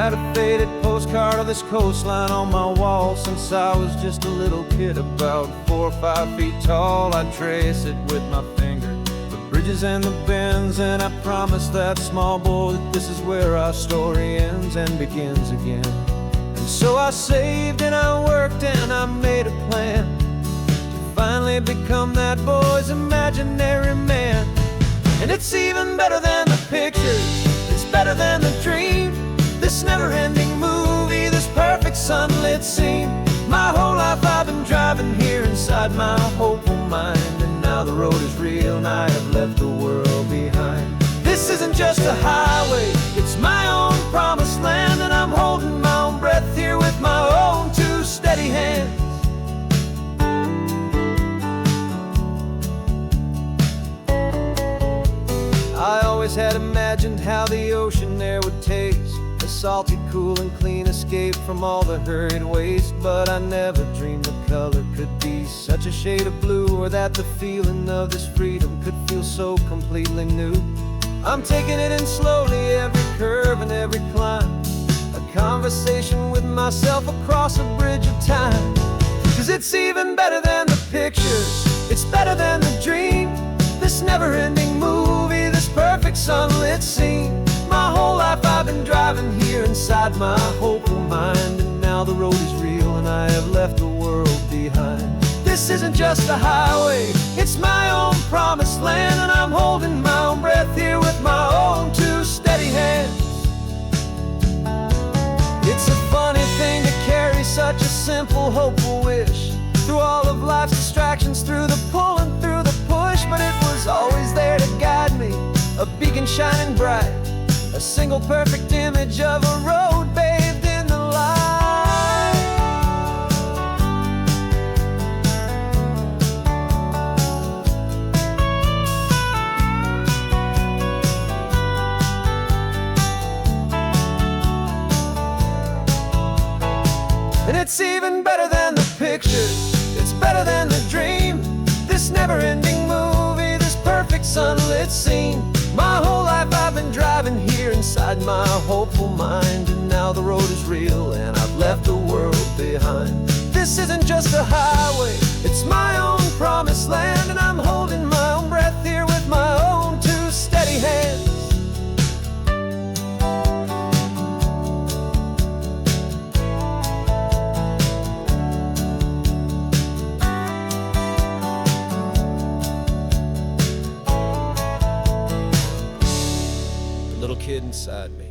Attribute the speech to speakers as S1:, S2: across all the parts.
S1: had a faded postcard of this coastline on my wall since I was just a little kid, about 4 or 5 feet tall. I'd trace it with my finger, the bridges and the bends, and I promised that small boy that this is where our story ends and begins again. And so I saved and I worked and I made a plan to finally become that boy's imaginary man. And it's even better than the pictures, it's better than the dream, this never-ending movie, this perfect sunlit scene. My whole life I've been driving here inside my hopeful mind, and now the road is real and I have left the world behind. This isn't just a highway, it's my own promised land, and I'm holding my own breath here with my own 2 steady hands. I always had imagined how the ocean air would taste, a salty, cool and clean escape from all the hurried waste. But I never dreamed the color could be such a shade of blue, or that the feeling of this freedom could feel so completely new. I'm taking it in slowly, every curve and every climb, a conversation with myself across a bridge of time. 'Cause it's even better than the pictures, it's better than the dream, this never-ending movie, this perfect sunlit scene. My whole life I've been driving here inside my hopeful mind, and now the road is real and I have left the world behind. This isn't just a highway, it's my own promised land, and I'm holding my own breath here with my own 2 steady hands. It's a funny thing to carry such a simple, hopeful wish through all of life's distractions, through the pull and through the push, but it was always there to guide me, a beacon shining bright, a single perfect image of a road bathed in the light. And it's even better than the pictures, it's better than the dream, this never-ending movie, this perfect sunlit scene. My whole life I've been driving here inside my hopeful mind, and now the road is real and I've left the world behind. This isn't just a highway, it's my own promised land, and I'm holding my own breath here with my own 2 steady hands. Little kid inside me.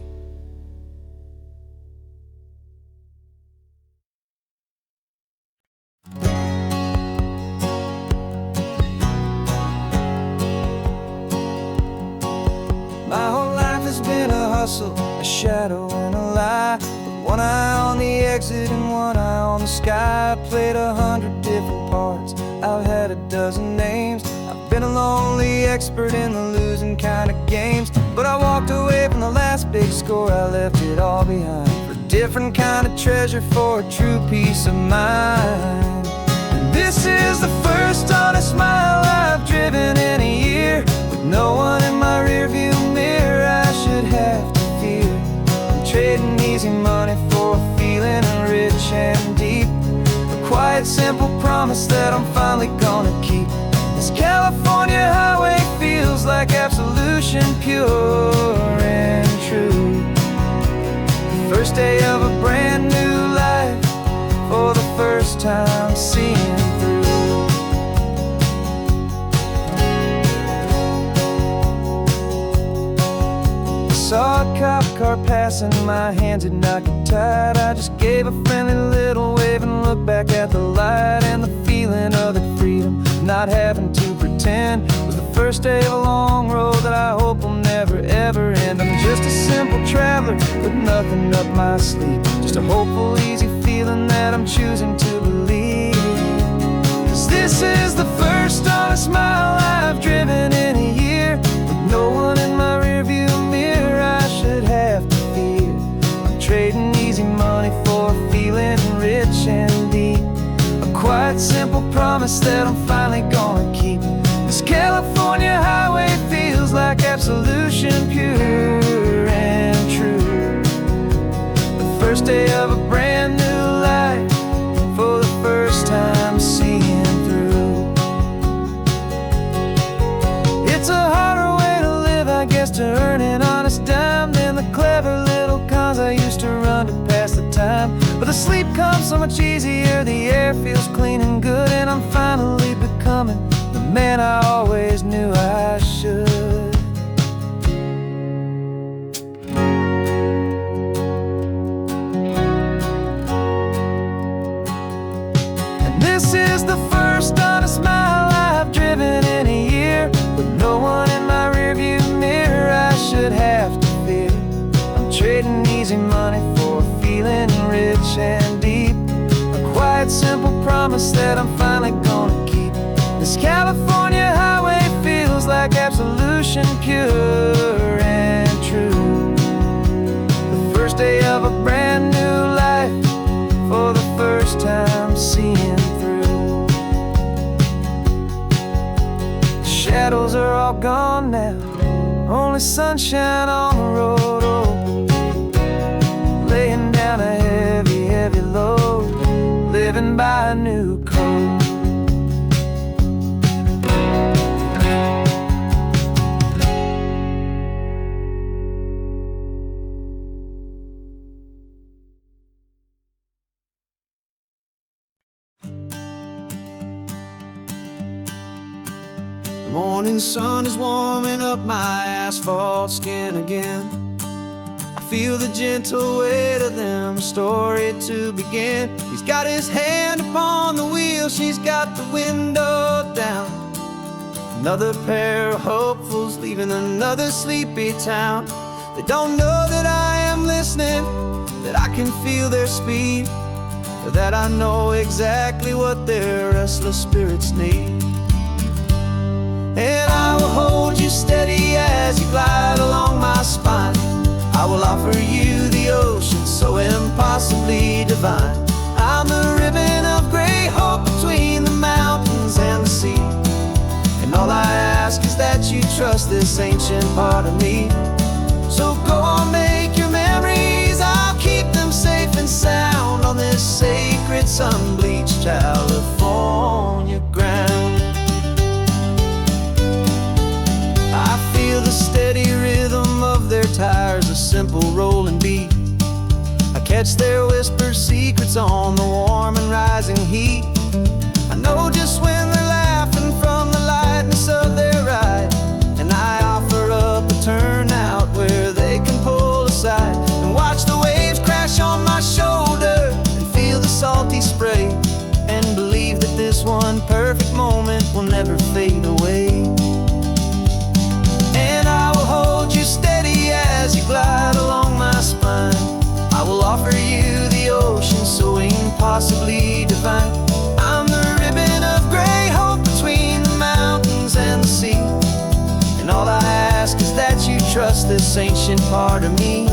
S1: My whole life has been a hustle, a shadow and a lie, with one eye on the exit and one eye on the sky. I played 100 different parts, I've had a dozen names, I've been a lonely expert in the losing kind of games. But I walked away from the last big score, I left it all behind, for a different kind of treasure, for a true peace of mind. And this is the first honest mile I've driven in a year, with no one in my rearview mirror I should have to fear. I'm trading easy money for a feeling rich and deep, a quiet, simple promise that I'm finally gonna keep. This California highway feels like absolution, pure and true. The first day of a brand new life, for the first time seeing through. I saw a cop car passing, my hands had not got tied. I just gave a friendly little wave and looked back at the light, and the feeling of the freedom, not having to pretend, was the first day of a long road that I hope will never ever end. I'm just a simple traveler with nothing up my sleeve, just a hopeful, easy feeling that I'm choosing to believe. 'Cause this is the first honest mile I've driven in a year, with no one in my rearview mirror I should have to fear. I'm trading easy money for a feeling rich and deep, a quiet, simple promise that I'm finally gonna keep. This California highway feels like absolution, pure and true. first day of a brand new life, for the first time seeing through. It's a harder way to live, I guess, to earn an honest dime than the clever little cons I used to run to pass the time. But the sleep comes so much easier, the air feels clean and good, and I'm finally becoming the man I always knew I should. This is the first honest mile I've driven in a year, with no one in my rearview mirror I should have to fear. I'm trading easy money for a feeling rich and deep, a quiet, simple promise that I'm finally gonna keep. This California highway feels like absolution, pure and true. The first day of a brand new life, for the first time seeing through. The shadows are all gone now, only sunshine on the road. Oh, laying down a heavy, heavy load, living by a new code. The morning sun is warming up my asphalt skin again. I feel the gentle weight of them, a story to begin. He's got his hand upon the wheel, she's got the window down. Another pair of hopefuls leaving another sleepy town. They don't know that I am listening, that I can feel their speed, or that I know exactly what their restless spirits need. And I will hold you steady as you glide along my spine. I will offer you the ocean so impossibly divine. I'm the ribbon of gray hope between the mountains and the sea, and all I ask is that you trust this ancient part of me. So go on, make your memories, I'll keep them safe and sound on this sacred sun-bleached California ground. I feel the steady rhythm of their tires, a simple rolling beat. I catch their whispered secrets on the warm and rising heat. I know just when they're laughing from the lightness of their ride, and I offer up a turnout where they can pull aside and watch the waves crash on my shoulder and feel the salty spray, and believe that this one perfect moment will never fade away. And I will hold you steady as you glide along my spine. I will offer you the ocean so impossibly divine. I'm the ribbon of gray hope between the mountains and the sea, and all I ask is that you trust this ancient part of me.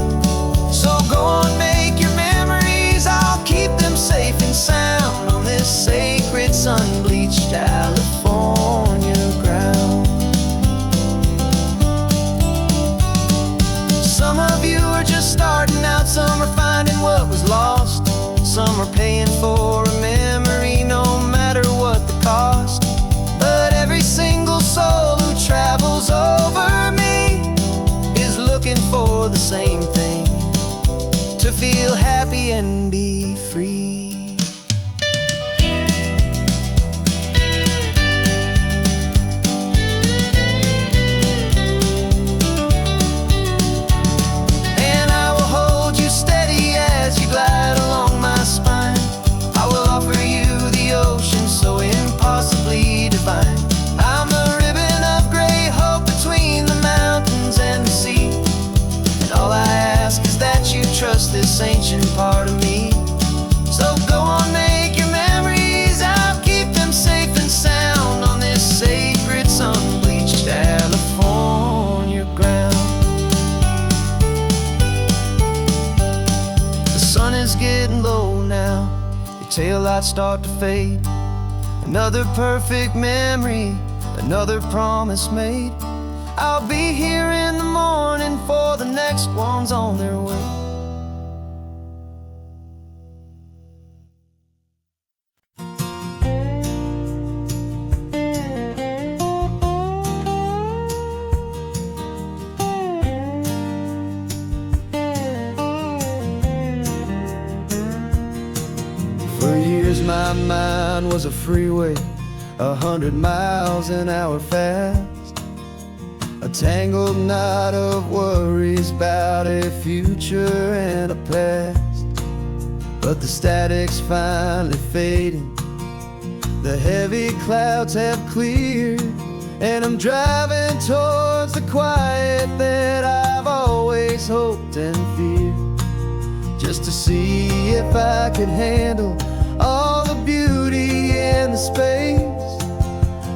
S1: So go on, make your memories, I'll keep them safe and sound on this sacred sun-bleached California ground. Some of you are just starting out, some are finding what was lost, some are paying for a memory no matter what the cost. But every single soul who travels over me is looking for the same thing, to feel happy and be free. I'm the ribbon of gray hope between the mountains and the sea, and all I ask is that you trust this ancient part of me. So go on, make your memories, I'll keep them safe and sound on this sacred sun-bleached California ground. The sun is getting low now, your taillights start to fade. Another perfect memory, another promise made. I'll be here in the morning for the next ones on their way. my mind was a freeway, 100 miles an hour fast, a tangled knot of worries about a future and a past. But the static's finally fading, the heavy clouds have cleared, and I'm driving towards the quiet that I've always hoped and feared, just to see if I could handle all the beauty and the space,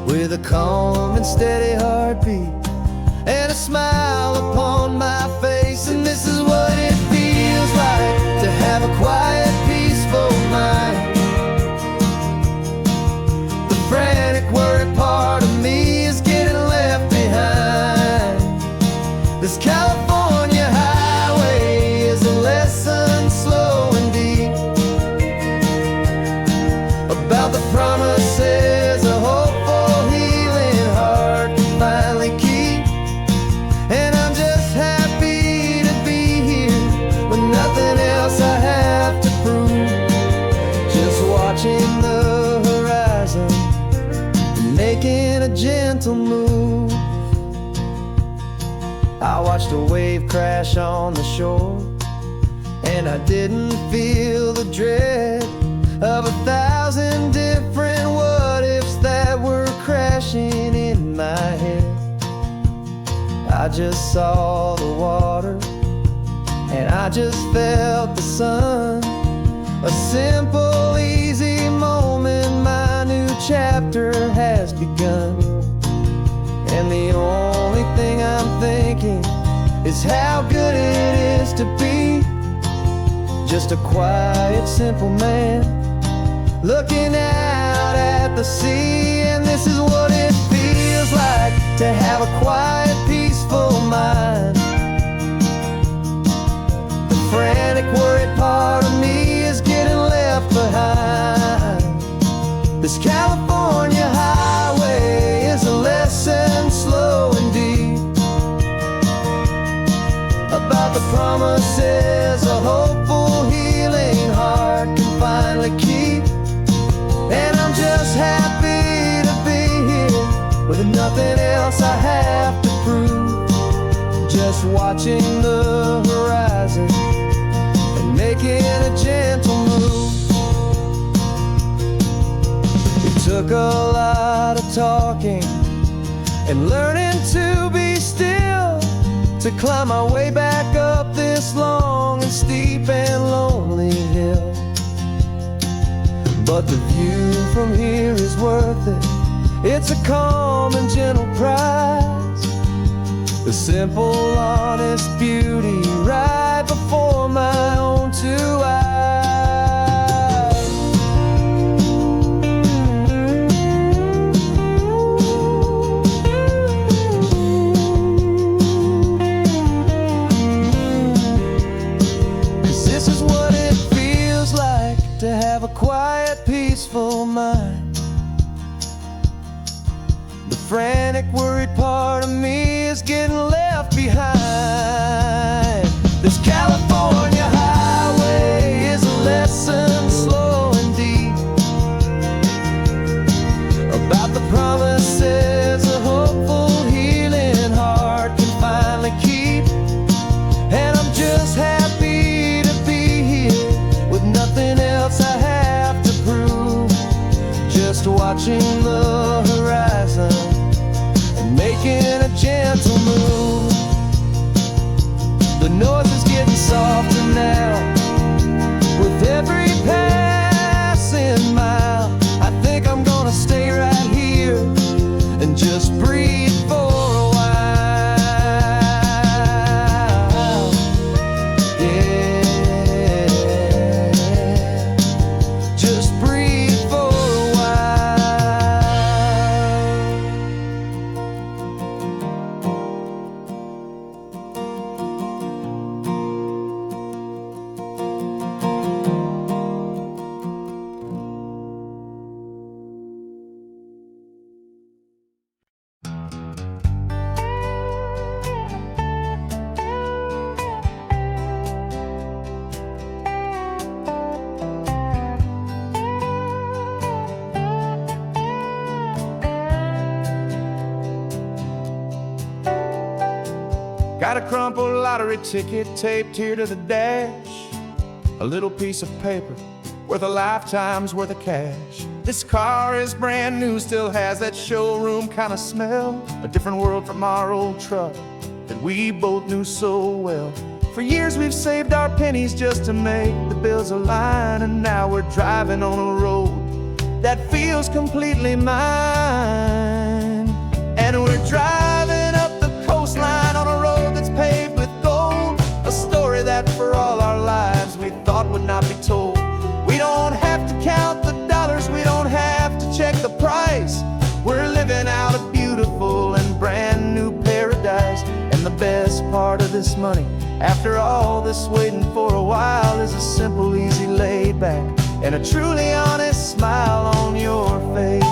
S1: with a calm and steady heartbeat and a smile upon my face. And this is what it feels like to have a quiet, peaceful mind. The frantic, worried part of me is getting left behind. This California highway is a lesson slow and deep about the promises a hopeful, healing heart can finally keep. And I'm just happy to be here with nothing else I have to prove, just watching the horizon and making a gentle move. I watched a wave crash on the shore, and I didn't feel the dread of 1,000 different what-ifs that were crashing in my head. I just saw the water, and I just felt the sun. A simple, easy moment, my new chapter has begun. And the only thing I'm thinking is how good it is to be just a quiet, simple man looking out at the sea. And this is what it feels like to have a quiet, peaceful mind. The frantic, worried part of me is getting left behind. This California highway is a lesson slow and deep about the promises a hopeful, healing heart can finally keep. And I'm just happy to be here with nothing else I have to prove, just watching the horizon and making a gentle move. It took a lot of talking and learning to be still to climb my way back up this long and steep and lonely hill. But the view from here is worth it. It's a calm and gentle prize, the simple, honest beauty right before my own two eyes. 'Cause this is what it feels like to have a quiet, peaceful mind. The frantic, worried part of me is getting left behind. This California highway is a lesson slow and deep about the promises a hopeful, healing heart can finally keep. And I'm just happy to be here with nothing else I have to prove, just watching the horizon and making a gentle move. Got a crumpled lottery ticket taped here to the dash, a little piece of paper worth a lifetime's worth of cash. This car is brand new, still has that showroom kind of smell, a different world from our old truck that we both knew so well. For years we've saved our pennies just to make the bills align, and now we're driving on a road that feels completely mine. And we're driving up the coastline on a road that's paved with gold, a story that for all our lives we thought would not be told. We don't have to count the dollars, we don't have to check the price. We're living out a beautiful and brand new paradise. And the best part of this money, after all this waiting for a while, is a simple, easy, laid back, and a truly honest smile on your face.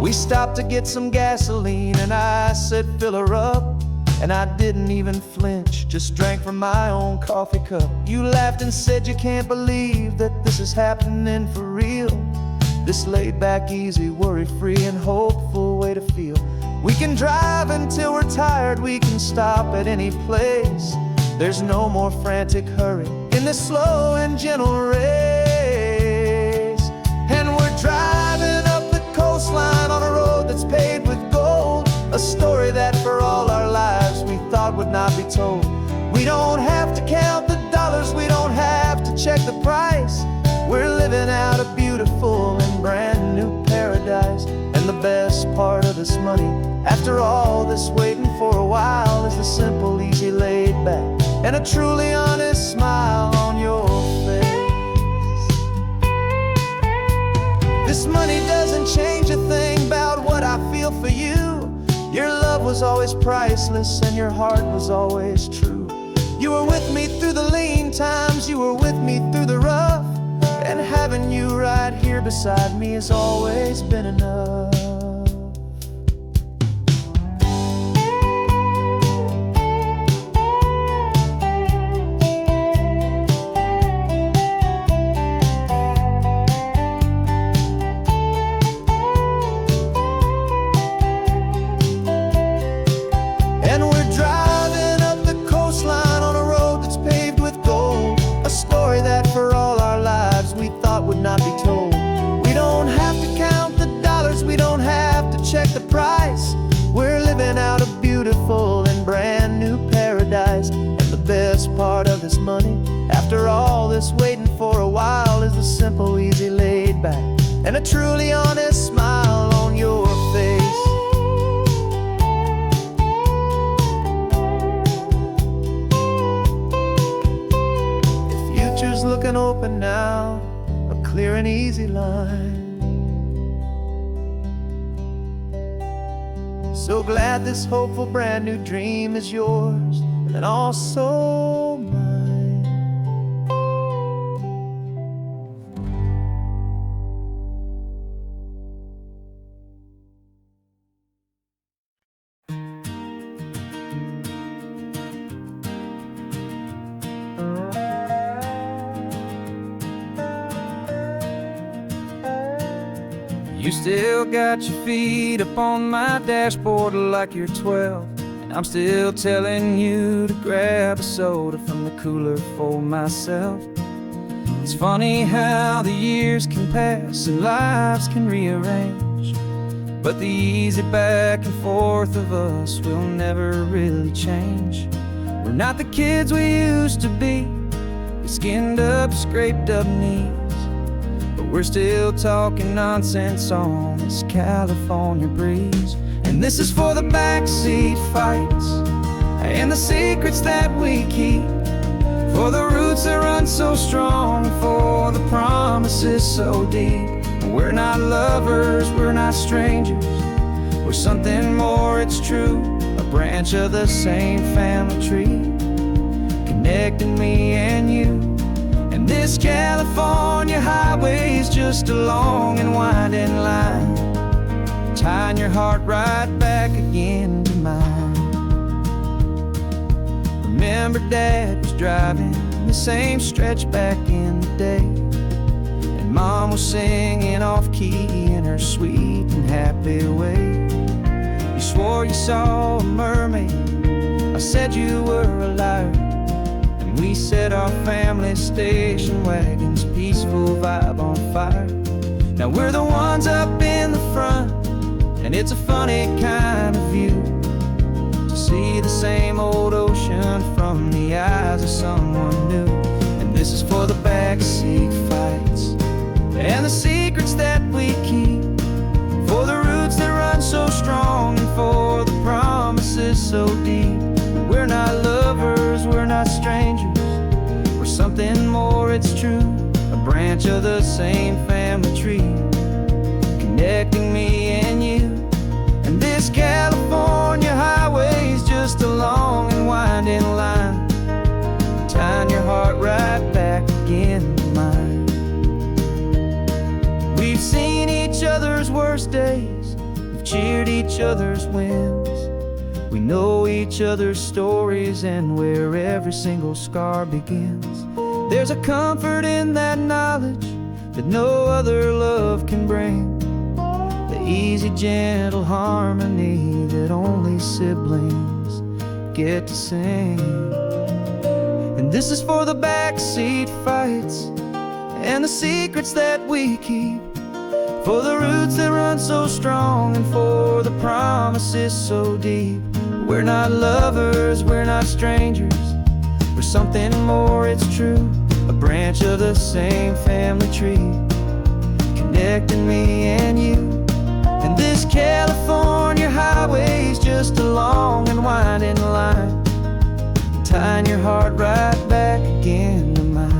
S1: We stopped to get some gasoline, and I said, fill her up. And I didn't even flinch, just drank from my own coffee cup. You laughed and said you can't believe that this is happening for real. This laid back, easy, worry-free and hopeful way to feel. We can drive until we're tired, we can stop at any place. There's no more frantic hurry in this slow and gentle race. And we're driving up the coastline on a road that's paved with gold, a story that for all our lives we thought would not be told. We don't have to count the dollars, we don't have to check the price. We're living out a beautiful and brand new paradise. And the best part of this money, after all this waiting for a while, is the simple, easy, laid back, and a truly honest smile on your face. This money doesn't change a thing about what I feel for you. Your love was always priceless and your heart was always true. You were with me through the lean times, you were with me through the rough, and having you right here beside me has always been enough. And we're driving up the coastline on a road that's paved with gold, a story that for all our lives we thought would not be told. We don't have to count the dollars, we don't have to check the price. We're living out a beautiful and brand new paradise. And the best part of this money, after all this waiting for a while, is the simple, easy, laid back, and a truly honest smile on your face. The future's looking open now, a clear and easy line. So glad this hopeful brand new dream is yours and also mine. You still got your feet up on my dashboard like you're 12, and I'm still telling you to grab a soda from the cooler for myself. It's funny how the years can pass and lives can rearrange, but the easy back and forth of us will never really change. We're not the kids we used to be, with skinned up, scraped up knees, but we're still talking nonsense on this California breeze. And this is for the backseat fights and the secrets that we keep, for the roots that run so strong, for the promises so deep. We're not lovers, we're not strangers, we're something more, it's true, a branch of the same family tree, connecting me and you. And this California highway is just a long and winding line, tying your heart right back again to mine. Remember Dad was driving the same stretch back in the day, and Mom was singing off-key in her sweet and happy way. You swore you saw a mermaid, I said you were a liar. And we set our family station wagon's peaceful vibe on fire. Now we're the ones up in the front, and it's a funny kind of view to see the same old ocean from the eyes of someone new. And this is for the backseat fights and the secrets that we keep, for the roots that run so strong and for the promises so deep. We're not lovers, we're not strangers, we're something more, it's true. A branch of the same family tree, connecting me and you. And this California highway's just a long and winding line, tying your heart right back again to mine. We've seen each other's worst days, we've cheered each other's wins. We know each other's stories and where every single scar begins. There's a comfort in that knowledge that no other love can bring, the easy, gentle harmony that only siblings get to sing. And this is for the backseat fights and the secrets that we keep, for the roots that run so strong and for the promises so deep. We're not lovers, we're not strangers, we're something more, it's true. A branch of the same family tree, connecting me and you. And this California highway's just a long and winding line, tying your heart right back again to mine.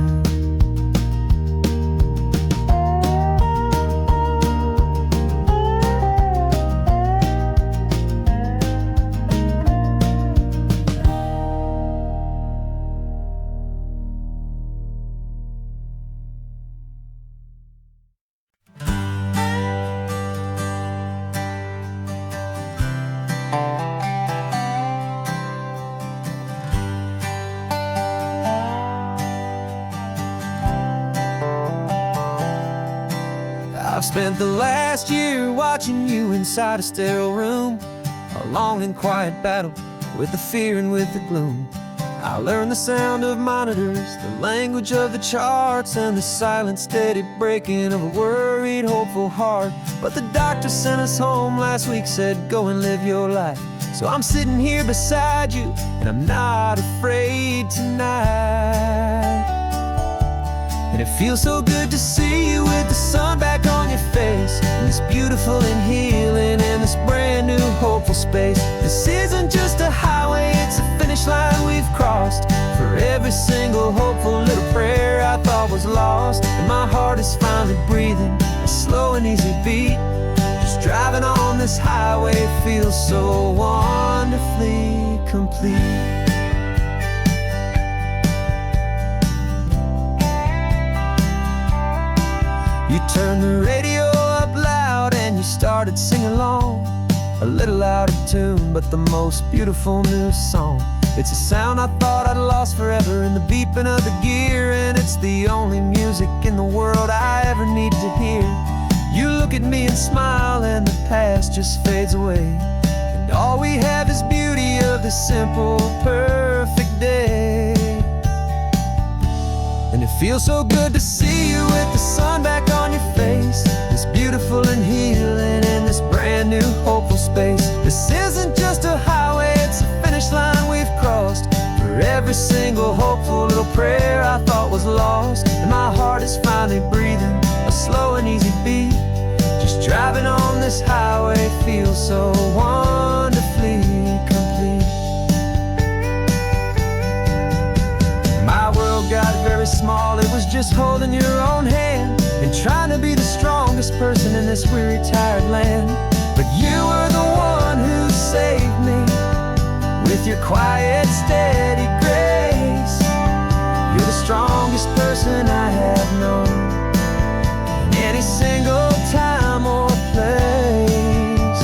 S1: I've spent the last year watching you inside a sterile room, a long and quiet battle with the fear and with the gloom. I learned the sound of monitors, the language of the charts, and the silent, steady breaking of a worried, hopeful heart. But the doctor sent us home last week, said go and live your life. So I'm sitting here beside you, and I'm not afraid tonight. And it feels so good to see you with the sun back on your face, and this beautiful and healing in this brand new hopeful space. This isn't just a highway, it's a finish line we've crossed. For every single hopeful little prayer I thought was lost, and my heart is finally breathing a slow and easy beat. Just driving on this highway feels so wonderfully complete. You turned the radio up loud and you started singing along, a little out of tune, but the most beautiful new song. It's a sound I thought I'd lost forever in the beeping of the gear, and it's the only music in the world I ever need to hear. You look at me and smile and the past just fades away, and all we have is beauty of this simple, perfect day. And it feels so good to see you with the sun back on your face, this beautiful and healing in this brand new hopeful space. This isn't just a highway, it's a finish line we've crossed. For every single hopeful little prayer I thought was lost, and my heart is finally breathing a slow and easy beat. Just driving on this highway feels so wonderfully complete. My world got very small, it was just holding your own hand and trying to be the strongest person in this weary, tired land. But you were the one who saved me with your quiet, steady grace. You're the strongest person I have known in any single time or place.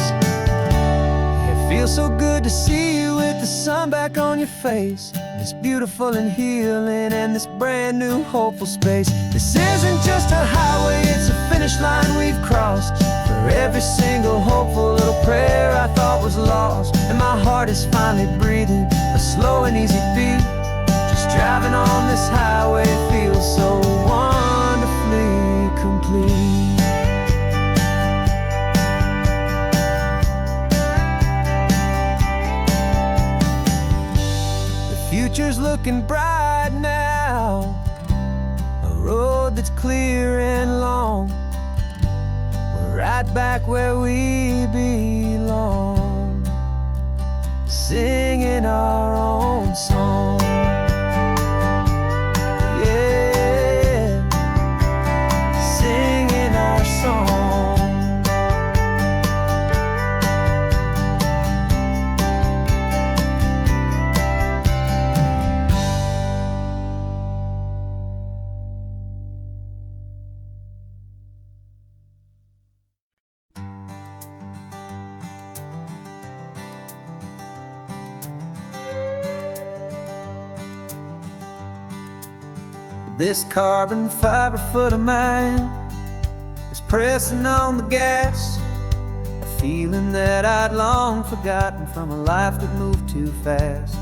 S1: It feels so good to see you with the sun back on your face. It's beautiful and healing in this brand new hopeful space. This isn't just a highway, it's a finish line we've crossed. For every single hopeful little prayer I thought was lost. And my heart is finally breathing a slow and easy beat. Just driving on this highway feels so wonderfully complete. Future's looking bright now, a road that's clear and long. We're right back where we belong, singing our own song. Yeah, singing our song. This carbon fiber foot of mine is pressing on the gas, a feeling that I'd long forgotten from a life that moved too fast.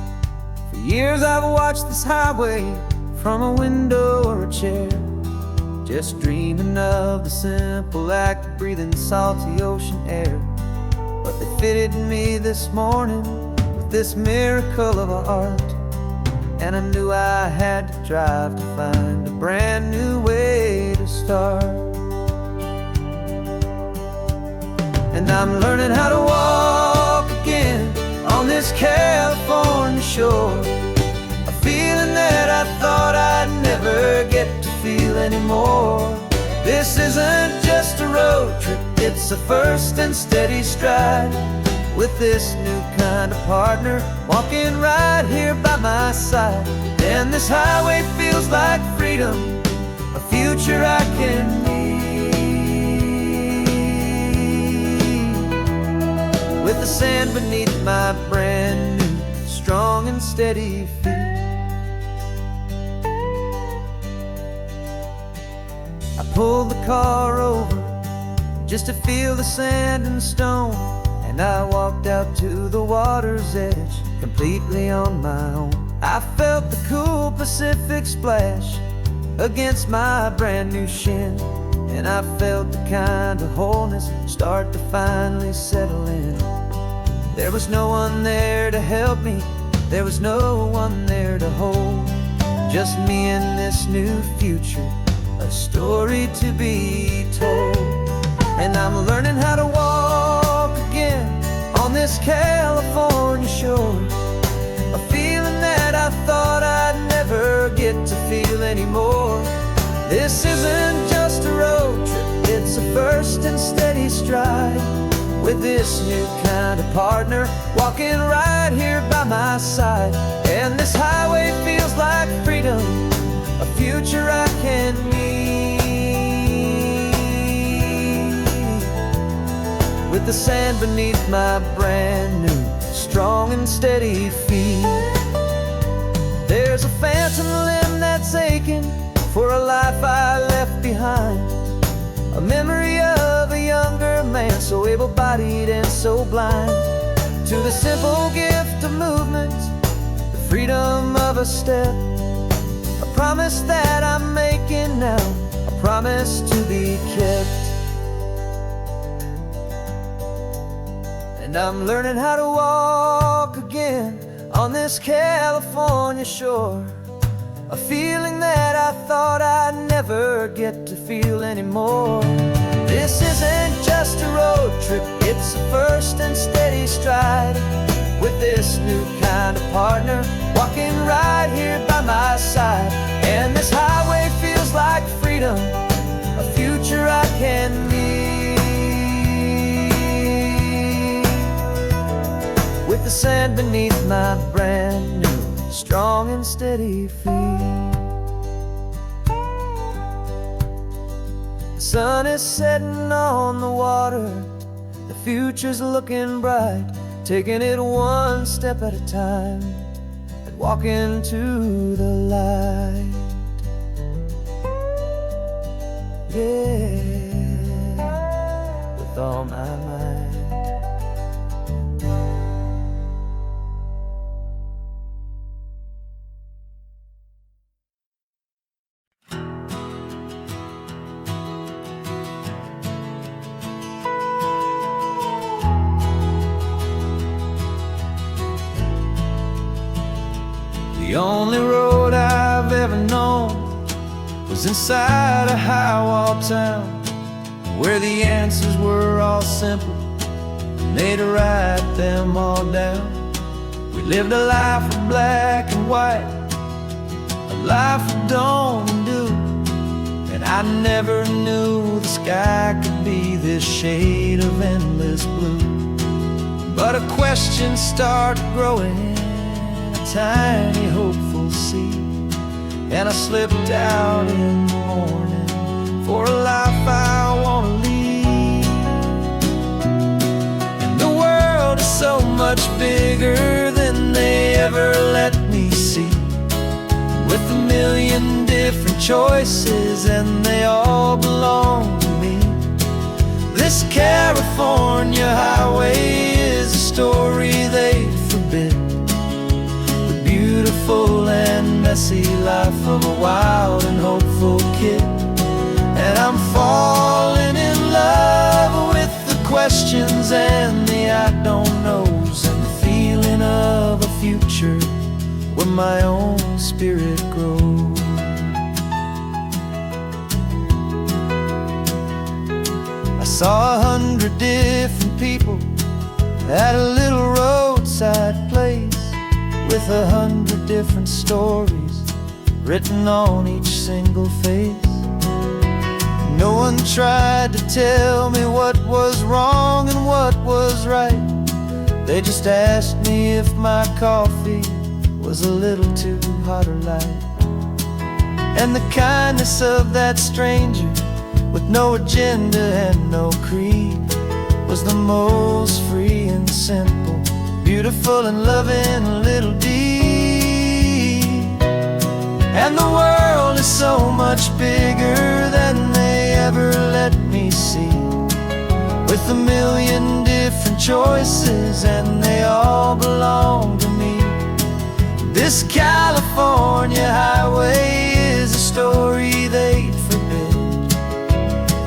S1: For years I've watched this highway from a window or a chair, just dreaming of the simple act of breathing salty ocean air. But they fitted me this morning with this miracle of art, and I knew I had to drive to find a brand new way to start. And I'm learning how to walk again on this California shore, a feeling that I thought I'd never get to feel anymore. This isn't just a road trip, it's a first and steady stride, with this new kind of partner walking right here by my side. And this highway feels like freedom, a future I can need, with the sand beneath my brand new strong and steady feet. I pulled the car over just to feel the sand and stone, and I walked out to the water's edge completely on my own. I felt the cool Pacific splash against my brand new shin, and I felt the kind of wholeness start to finally settle in. There was no one there to help me, there was no one there to hold, just me and this new future, a story to be told. And I'm learning how to walk again on this California shore, a feeling that I thought I'd never get to feel anymore. This isn't just a road trip, it's a first and steady stride, with this new kind of partner walking right here by my side. And this highway feels like freedom, a future I can need, with the sand beneath my brand new strong and steady feet. There's a phantom limb that's aching for a life I left behind, a memory of a younger man so able-bodied and so blind, to the simple gift of movement, the freedom of a step, a promise that I'm making now, a promise to be kept. And I'm learning how to walk again on this California shore, a feeling that I thought I'd never get to feel anymore. This isn't just a road trip, it's a first and steady stride, with this new kind of partner walking right here by my side. And this highway feels like freedom, a future I can need, with the sand beneath my brand new strong and steady feet. The sun is setting on the water, the future's looking bright, taking it one step at a time and walk into the light. Yeah, with all my might. The only road I've ever known was inside a high-wall town, where the answers were all simple, and they'd write them all down. We lived a life of black and white, a life of dawn and dew, and I never knew the sky could be this shade of endless blue. But a question started growing, tiny hopeful seed, and I slipped out in the morning for a life I want to lead. And the world is so much bigger than they ever let me see, with a million different choices and they all belong to me. This California highway is a story they forbid, beautiful and messy life of a wild and hopeful kid. And I'm falling in love with the questions and the I don't knows, and the feeling of a future where my own spirit grows. I saw 100 different people at a little roadside place, with 100 different stories written on each single face. No one tried to tell me what was wrong and what was right. They just asked me if my coffee was a little too hot or light. And the kindness of that stranger, with no agenda and no creed, was the most free and simple, beautiful and loving little deed. And the world is so much bigger than they ever let me see, with a million different choices and they all belong to me. This California highway is a story they'd forbid,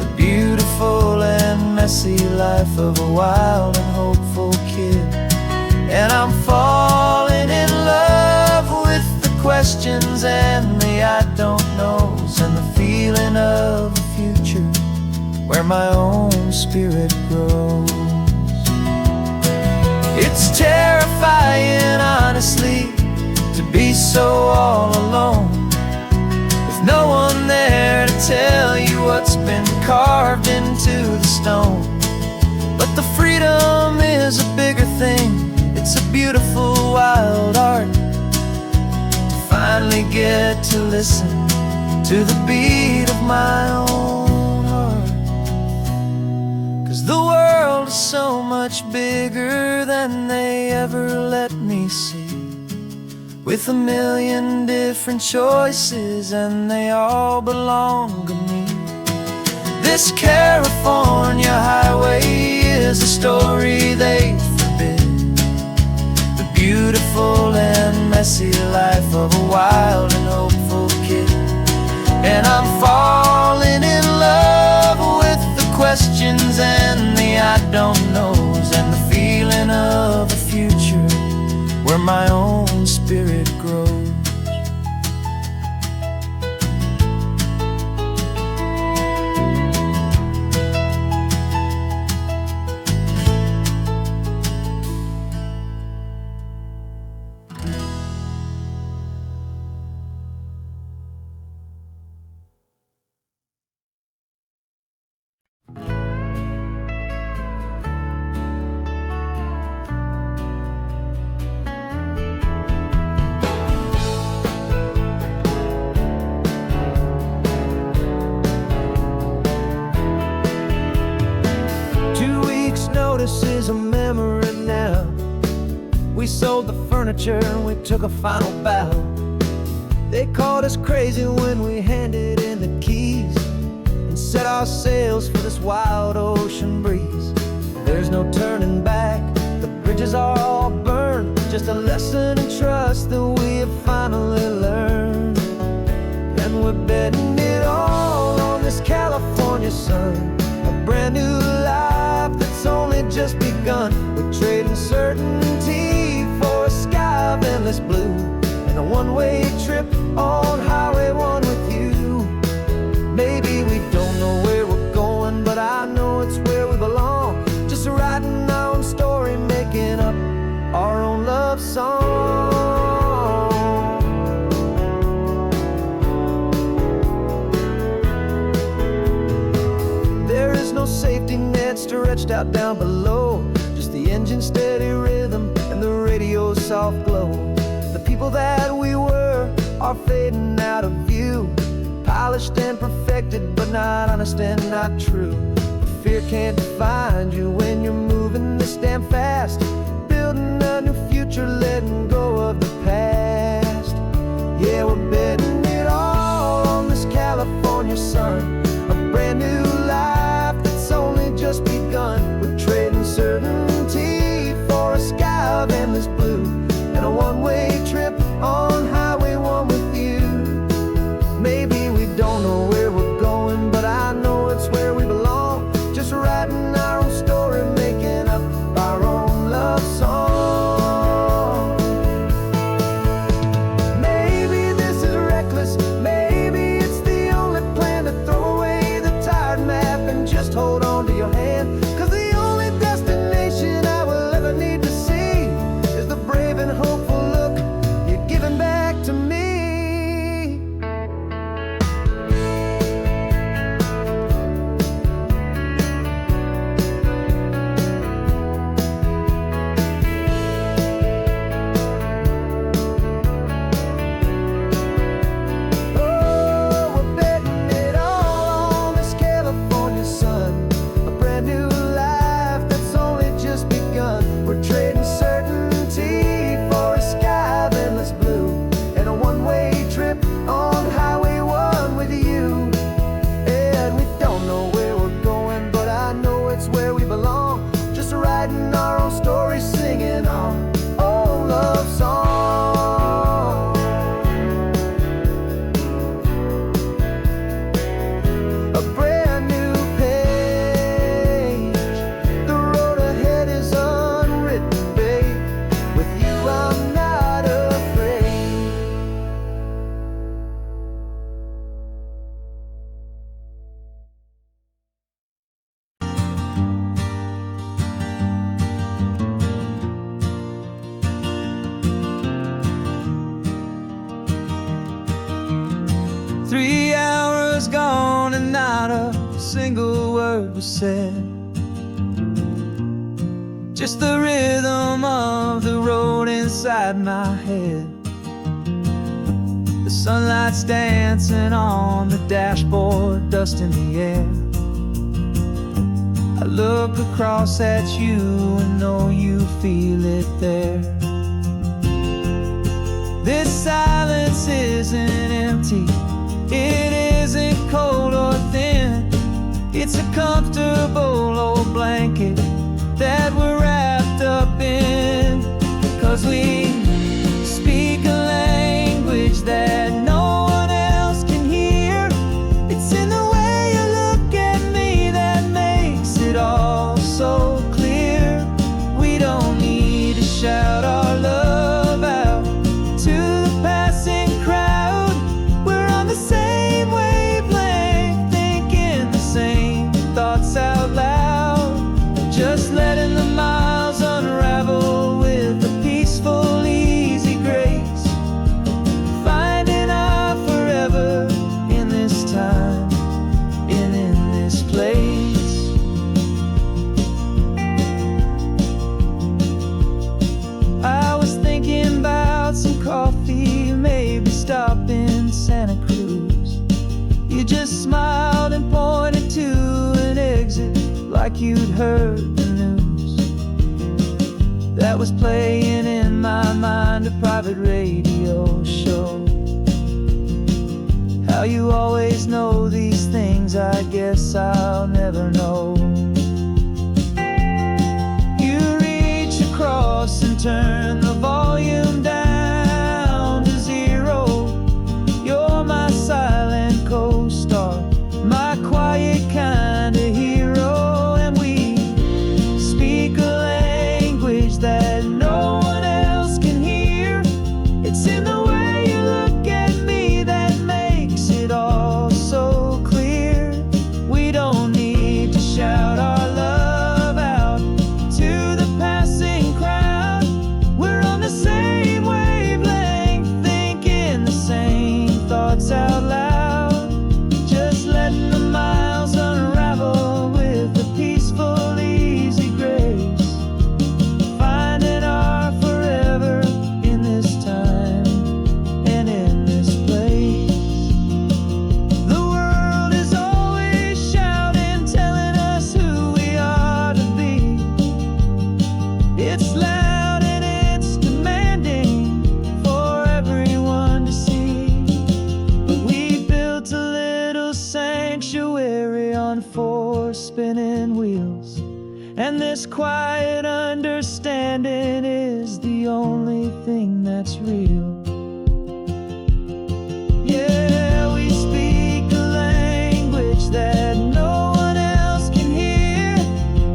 S1: the beautiful and messy life of a wild and hopeful kid. And I'm falling in love with the questions and the I don't knows, and the feeling of a future where my own spirit grows. It's terrifying, honestly, to be so all alone, with no one there to tell you what's been carved into the stone. But the freedom is a bigger thing. It's a beautiful wild art to finally get to listen to the beat of my own heart. 'Cause the world is so much bigger than they ever let me see, with a million different choices and they all belong to me. This California highway is a story they forbid, beautiful and messy life of a wild and hopeful kid. And I'm falling in love with the questions and the I don't knows, and the feeling of a future where my own spirit grows. we sold the furniture and we took a final bow. They called us crazy when we handed in the keys and set our sails for this wild ocean breeze. There's no turning back, the bridges are all burned, just a lesson in trust that we have finally learned. And we're betting it all on this California sun, a brand new life that's only just begun. We're trading certainty for a sky of endless blue and a one-way trip on Highway 1 with you. Maybe we don't know where we're going, but I know it's where we belong. Just writing our own story, making up our own love song. There is no safety net stretched out down below, just the engine's steady rhythm and the radio's soft glow. The people that we were are fading out of view, polished and perfected, but not honest and not true. Fear can't define you when you're moving this damn fast, building a new future, letting go of the past. Yeah, we're betting it all on this California sun, a brand new life that's only just begun. We're trading certainty for a sky of endless blue and a one-way trip on Highway 1 with you. Maybe we don't know where we're going, but I know it's where we belong. Just writing our own story, making up our own love song. Maybe this is reckless, maybe it's the only plan to throw away the tired map and just hold on to your hand. 'Cause the only destination I will ever need to see is the brave and hopeful look you're giving back to me. 3 hours gone and not a single word was said. Just the rhythm of the road inside my head. The sunlight's dancing on the dashboard, dust in the air. I look across at you and know you feel it there. This silence isn't empty, it isn't cold or thin. It's a comfortable old blanket that we're wrapped up in. 'Cause we speak a language that no one else can hear. It's in the way you look at me that makes it all so clear. We don't need to shout our love out to the passing crowd. We're on the same wavelength, thinking the same thoughts out loud. Just letting the miles unravel with a peaceful, easy grace. Finding our forever in this time and in this place. I was thinking about some coffee, maybe stop in Santa Cruz. You just smiled and pointed to an exit like you'd heard the news. that was playing in my mind, a private radio show. How you always know these things, I guess I'll never know. You reach across and turn the volume down to 0. You're my silent co-star, my quiet kind of hero. And we speak a language that no one else can hear. It's in the way you look at me that makes it all so clear. We don't need to shout our love out to the passing crowd. We're on the same wavelength, thinking the same thoughts out loud. Just letting the miles unravel with a peaceful, easy grace. Finding our forever in this time and in this place. The world is always shouting, telling us who we are to be. It's loud and it's demanding for everyone to see. But we built a little sanctuary on 4 spinning wheels, and this quiet understanding is the only thing that's real. Yeah, we speak a language that no one else can hear.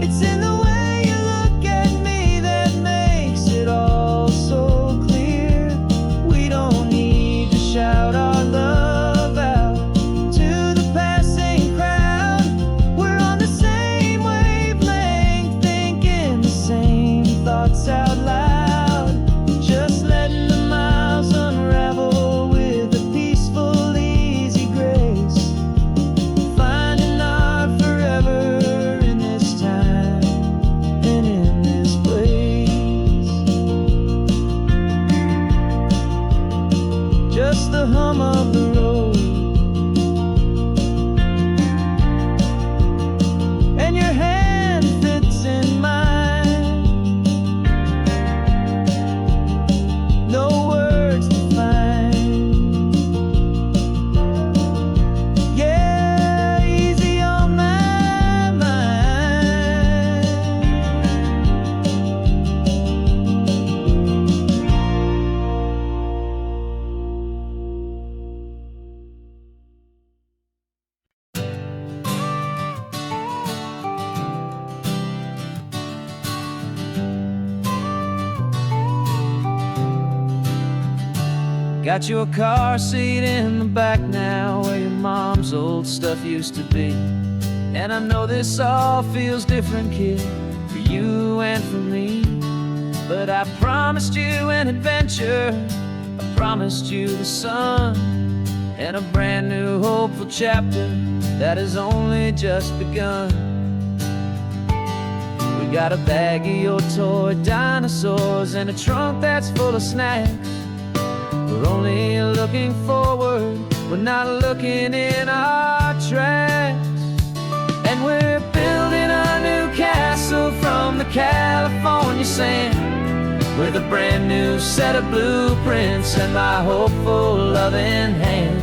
S1: It's in the way you look at me that makes it all so clear. We don't need to shout our love out to the passing crowd. We're on the same wavelength, thinking the same thoughts out loud. Just letting the miles unravel with a peaceful, easy grace. Finding our forever in this time and in this place. Just the hum of the road and your hand fits in mine. No words to find. Yeah, easy on my mind. Got your car seat in the back now, where your mom's old stuff used to be. And I know this all feels different, kid, for you and for me. But I promised you an adventure, I promised you the sun, and a brand new hopeful chapter that has only just begun. We got a bag of your toy dinosaurs and a trunk that's full of snacks. We're only looking forward, we're not looking in our tracks. And we're building a new castle from the California sand, with a brand new set of blueprints and my hopeful loving hand.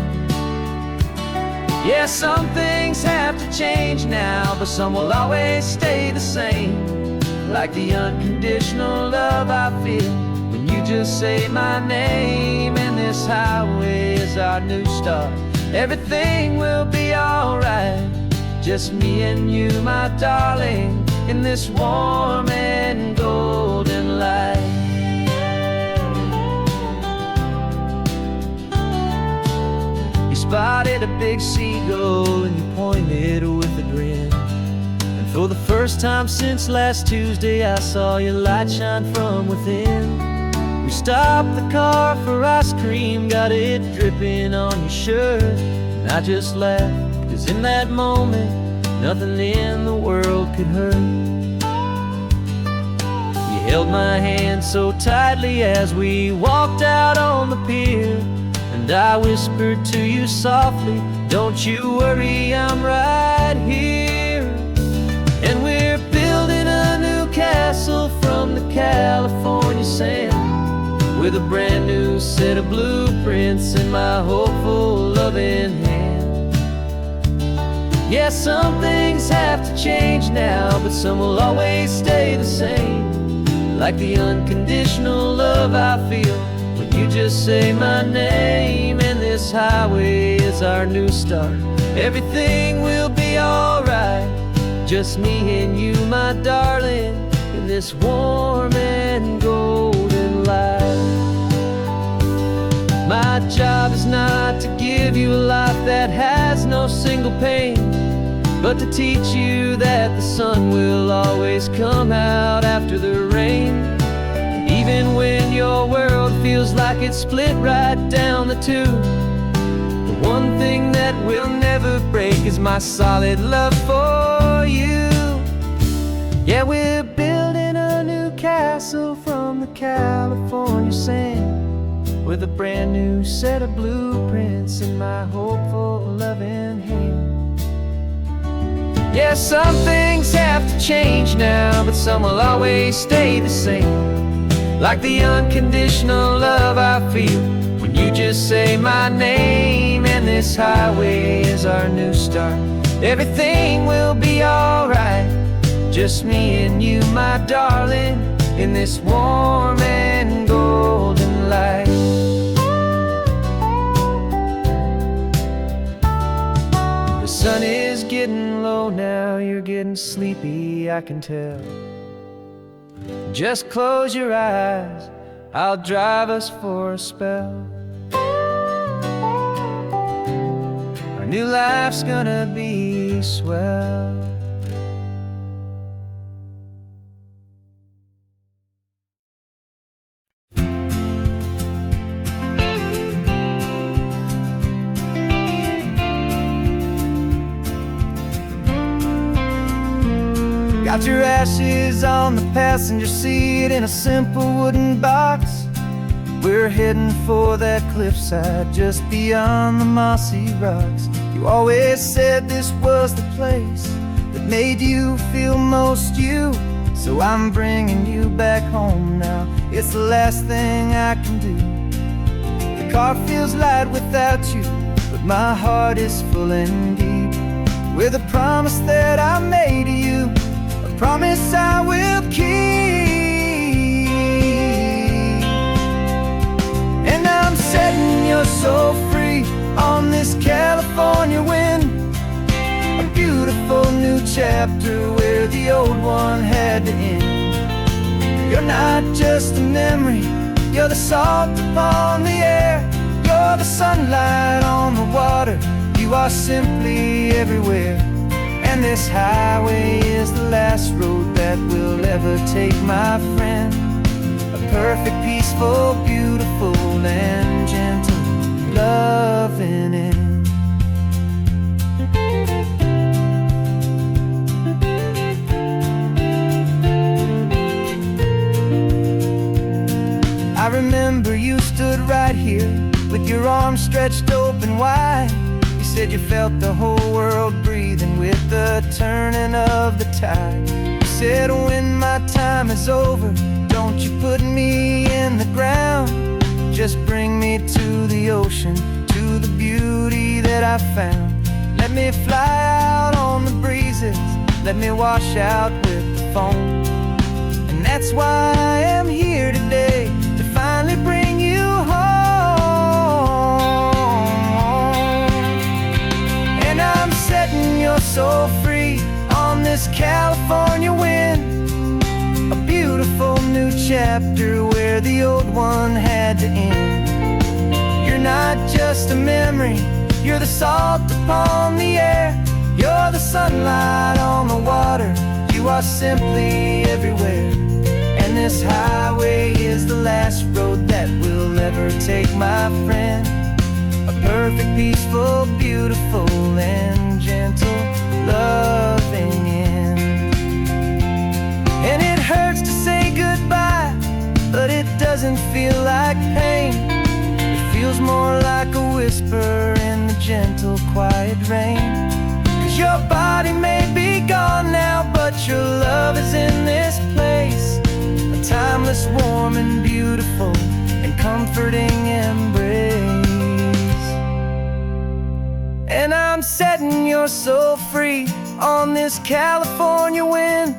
S1: Yeah, some things have to change now, but some will always stay the same. Like the unconditional love I feel when you just say my name. And this highway is our new start, everything will be alright. Just me and you, my darling, in this warm and golden light. You spotted a big seagull and you pointed with a grin. And for the first time since last Tuesday, I saw your light shine from within. We stopped the car for ice cream, got it dripping on your shirt. And I just laughed, 'cause in that moment, nothing in the world could hurt. You held my hand so tightly as we walked out on the pier, and I whispered to you softly, don't you worry, I'm right here. And we're building a new castle from the
S2: California sand, with a brand new set of blueprints in my hopeful, loving hand. Yeah, some things have to change now, but some will always stay the same, like the unconditional love I feel when you just say my name. And this highway is our new start. Everything will be alright, just me and you, my darling, in this warm and golden light. My job is not to give you a life that has no single pain, but to teach you that the sun will always come out after the rain. And even when your world feels like it's split right down the two, the one thing that will never break is my solid love for you. Yeah, we're building a new castle from the California sand, with a brand new set of blueprints in my hopeful, loving hand. Yeah, some things have to change now, but some will always stay the same, like the unconditional love I feel when you just say my name. And this highway is our new start. Everything will be alright, just me and you, my darling, in this warm and golden light. The sun is getting low now, you're getting sleepy, I can tell. Just close your eyes, I'll drive us for a spell. Our new life's gonna be swell. Got your ashes on the passenger seat in a simple wooden box. We're heading for that cliffside just beyond the mossy rocks. You always said this was the place that made you feel most you, so I'm bringing you back home now. It's the last thing I can do. The car feels light without you, but my heart is full and deep with a promise that I made to you, a promise I will keep. And I'm setting your soul free on this California wind, a beautiful new chapter where the old one had to end. You're not just a memory, you're the salt upon the air, you're the sunlight on the water, you are simply everywhere. And this highway is the last road that we'll ever take, my friend. A perfect, peaceful, beautiful, and gentle loving end. I remember you stood right here with your arms stretched open wide. You said you felt the whole world breathing with the turning of the tide. You said when my time is over, don't you put me in the ground, just bring me to the ocean, to the beauty that I found. Let me fly out on the breezes, let me wash out with the foam. And that's why I am here today, to finally bring you home. And I'm setting your soul free on this California wind, a beautiful new chapter where the old one had to end. You're not just a memory, you're the salt upon the air, you're the sunlight on the water, you are simply everywhere. And this highway is the last road that we'll ever take, my friend. A perfect, peaceful, beautiful, and gentle loving end. And it hurts to say goodbye, but it doesn't feel like pain. It feels more like a whisper in the gentle, quiet rain. 'Cause your body may be gone now, but your love is in this place, a
S1: a timeless, warm and beautiful and comforting embrace. And I'm setting your soul free on this California wind,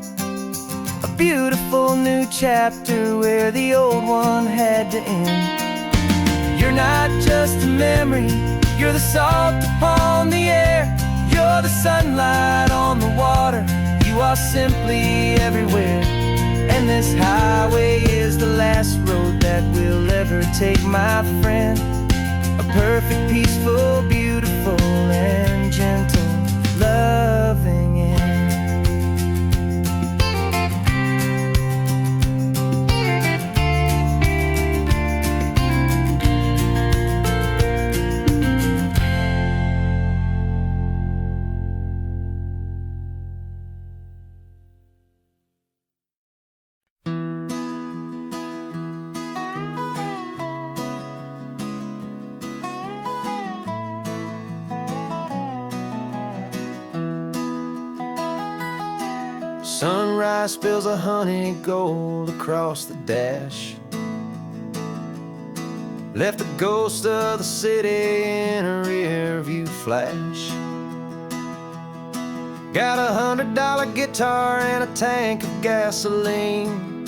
S1: a beautiful new chapter where the old one had to end. You're not just a memory, you're the salt upon the air, you're the sunlight on the water, you are simply everywhere. And this highway is the last road that we'll ever take, my friend. A perfect, peaceful, beautiful, and gentle, loving end. Sunrise spills a honey gold across the dash, left the ghost of the city in a rear view flash. Got a $100 guitar and a tank of gasoline,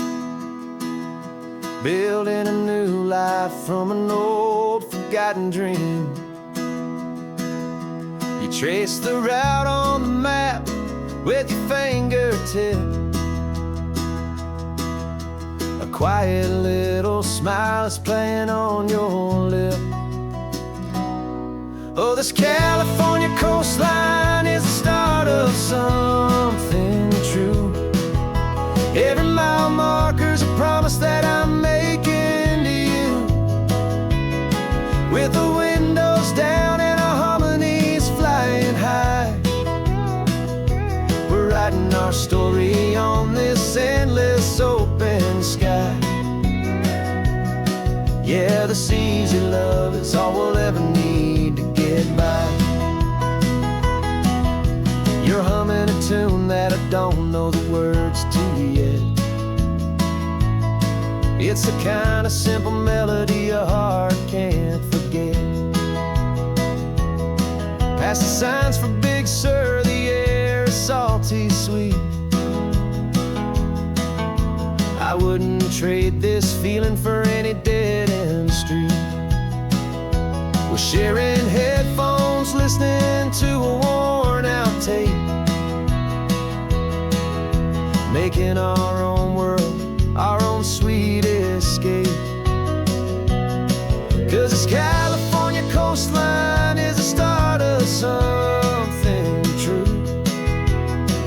S1: building a new life from an old forgotten dream. You trace the route on the map with your fingertip, a quiet little smile is playing on your lip. Oh, this California coastline is the start of something true. Every mile marker's a promise that I'm making to you, with the windows down and our harmonies flying high. We're writing our story on this endless open sky. Yeah, this easy love is all we'll ever need to get by. You're humming a tune that I don't know the words to yet. It's the kind of simple melody a heart can't forget. Past the signs for Big Sur, the air is salty sweet. I wouldn't trade this feeling for any dead-end street. We're sharing headphones, listening to a worn-out tape, making our own world, our own sweet escape. 'Cause this California coastline is the start of something true.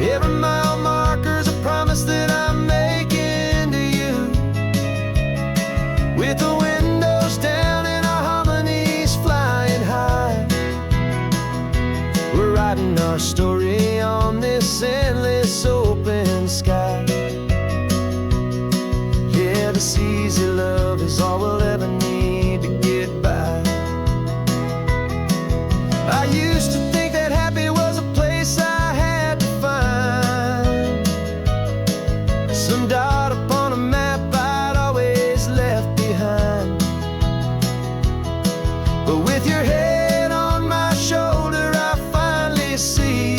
S1: Every mile marker's a promise that I'm making to you, with the windows down and our harmonies flying high. We're writing our story on this endless open sky. Yeah, this easy love is all we'll ever need to get by. I used to think that happy was a place I had to find, some dot upon a map I'd always left behind. But with your head on my shoulder, I finally see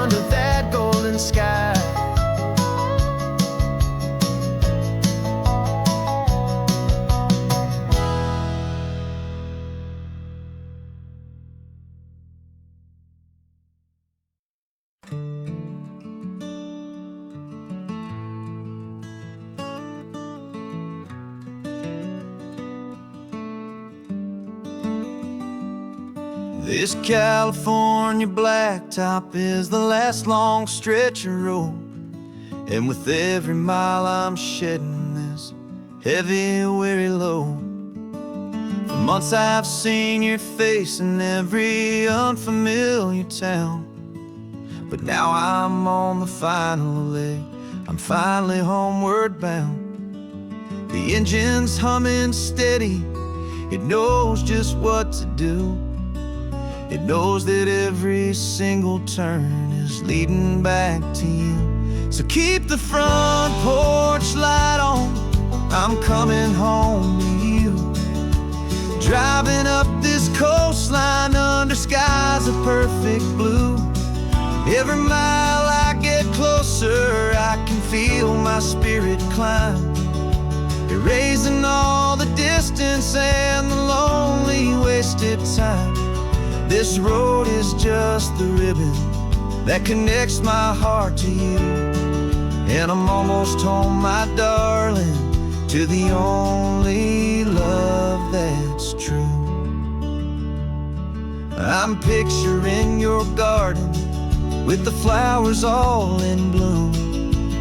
S1: under that golden sky. This California blacktop is the last long stretch of road, and with every mile I'm shedding this heavy, weary load. For months I've seen your face in every unfamiliar town, but now I'm on the final leg, I'm finally homeward bound. The engine's humming steady, it knows just what to do. It knows that every single turn is leading back to you. So keep the front porch light on, I'm coming home to you. Driving up this coastline under skies of perfect blue. Every mile I get closer, I can feel my spirit climb, erasing all the distance and the lonely wasted time. This road is just the ribbon that connects my heart to you, and I'm almost home, my darling, to the only love that's true. I'm picturing your garden with the flowers all in bloom.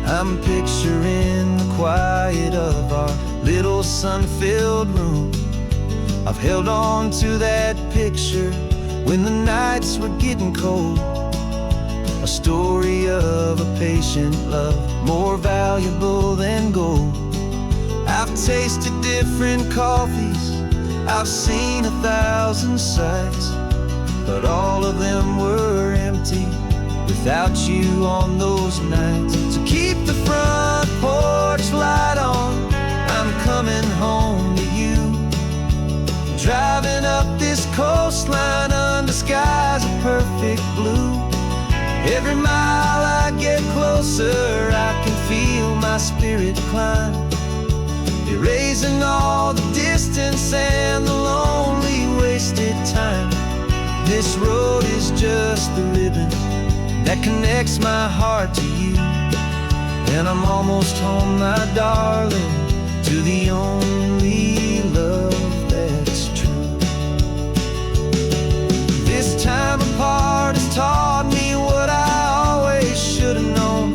S1: I'm picturing the quiet of our little sun-filled room. I've held on to that picture when the nights were getting cold, a story of a patient love, more valuable than gold. I've tasted different coffees, I've seen 1,000 sights, but all of them were empty without you on those nights. So keep the front porch light on, I'm coming home to you. Driving up this coastline under skies of perfect blue. Every mile I get closer, I can feel my spirit climb, erasing all the distance and the lonely wasted time. This road is just the ribbon that connects my heart to you, and I'm almost home, my darling, to the only love that's true. This time apart has taught me what I always should have known,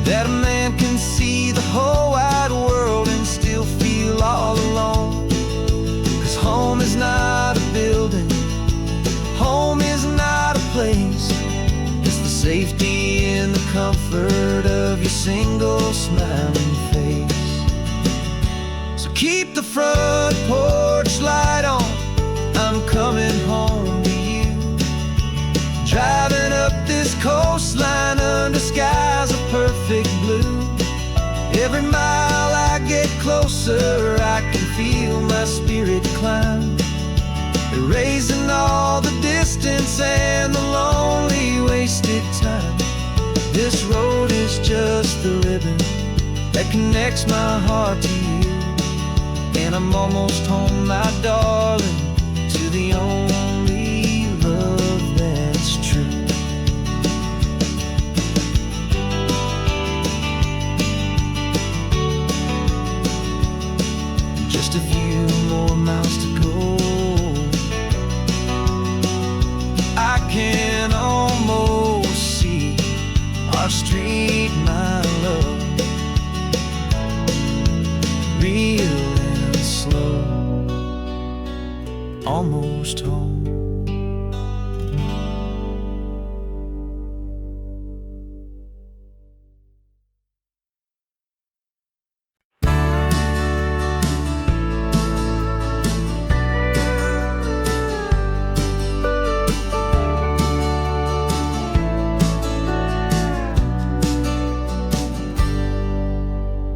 S1: that a man can see the whole wide world and still feel all alone. 'Cause home is not a building, home is not a place, it's the safety and the comfort of your single smiling face. So keep the front porch light on, I'm coming home to you. Driving up this coastline under skies of perfect blue. Every mile I get closer, I can feel my spirit climb, erasing all the distance and the lonely wasted time. This road is just the ribbon that connects my heart to you, and I'm almost home, my darling, to the only love that's true. Just a few more miles to go, I can almost see our street, my love, real and slow, almost home.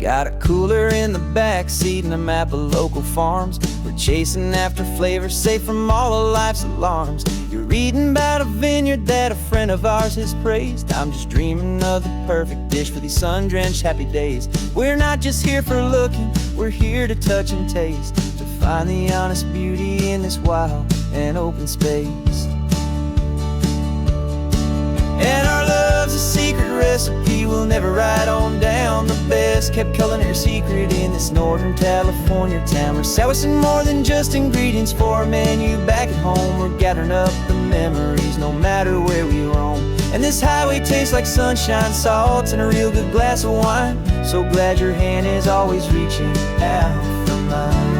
S1: Got a cooler in the backseat and a map of local farms. We're chasing after flavors safe from all of life's alarms. You're reading about a vineyard that a friend of ours has praised. I'm just dreaming of the perfect dish for these sun-drenched happy days. We're not just here for looking, we're here to touch and taste, to find the honest beauty in this wild and open space. And our love's a secret recipe we'll never write on down. The best kept culinary secret in this Northern California town. We're selling more than just ingredients for a menu back at home. We're gathering up the memories no matter where we roam. And this highway tastes like sunshine, salt, and a real good glass of wine. So glad your hand is always reaching out for mine.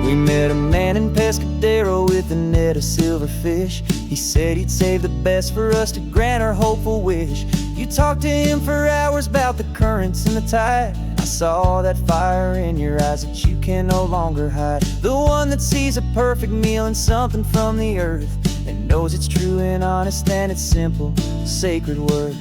S1: We met a man in Pescadero with a net of silverfish. He said he'd save the best for us to grant our hopeful wish. You talked to him for hours about the currents and the tide. I saw that fire in your eyes that you can no longer hide. The one that sees a perfect meal in something from the earth, and knows it's true and honest and it's simple, sacred worth.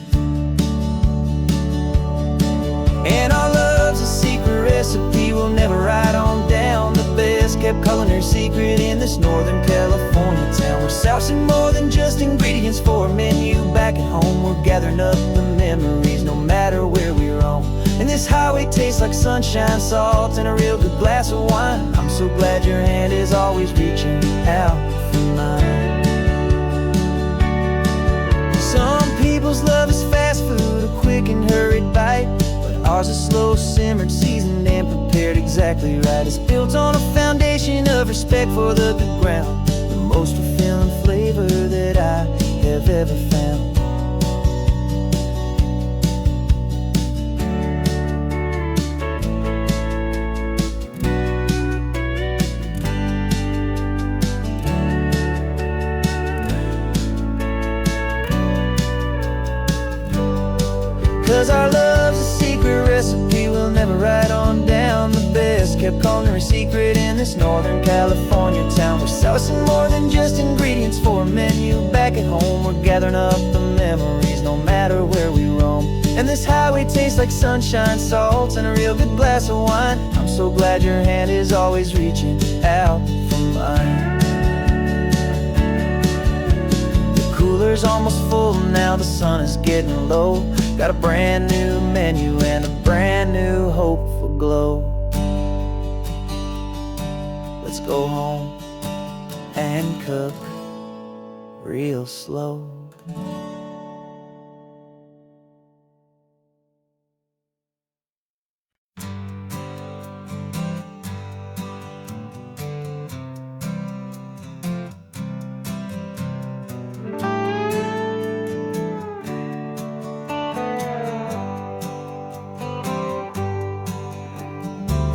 S1: And our love's a secret recipe we'll never write on down. The best kept culinary secret in this Northern California town. We're sourcing more than just ingredients for a menu back at home. We're gathering up the memories no matter where we roam. And this highway tastes like sunshine, salt, and a real good glass of wine. I'm so glad your hand is always reaching out for mine. Some people's love is fast food, a quick and hurried bite. Ours is slow simmered, seasoned, and prepared exactly right. It's built on a foundation of respect for the good ground, the most fulfilling flavor that I have ever found. 'Cause our love's a secret recipe we'll never write on down. The best kept culinary secret in this Northern California town. We're sourcing more than just ingredients for a menu back at home. We're gathering up the memories no matter where we roam. And this highway tastes like sunshine, salt, and a real good glass of wine. I'm so glad your hand is always reaching out for mine. The cooler's almost full now, the sun is getting low. Got a brand new menu and a brand new hopeful glow. Let's go home and cook real slow.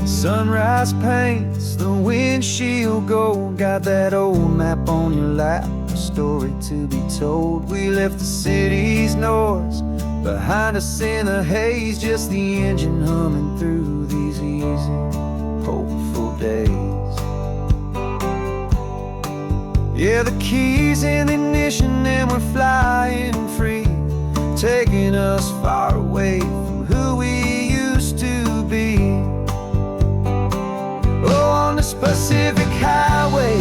S1: Sunrise paints the windshield gold. Got that old map on your lap, a story to be told. We left the city's noise behind us in the haze, just the engine humming through these easy, hopeful days. Yeah, the keys in the ignition and we're flying free, taking us far away from who we used to be. Oh, on this Pacific highway,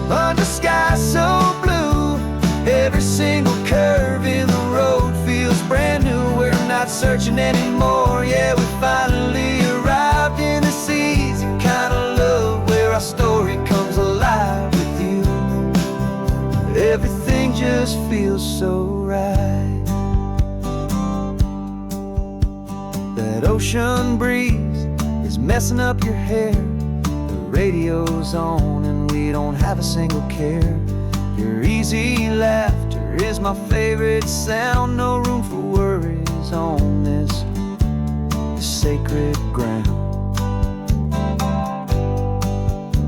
S1: under sky so blue, every single curve in the road feels brand new. We're not searching anymore, yeah, we finally arrived in this easy kind of love, where our story comes alive with you. Everything just feels so right. That ocean breeze is messing up your hair, radio's on and we don't have a single care. Your easy laughter is my favorite sound. No room for worries on this sacred ground.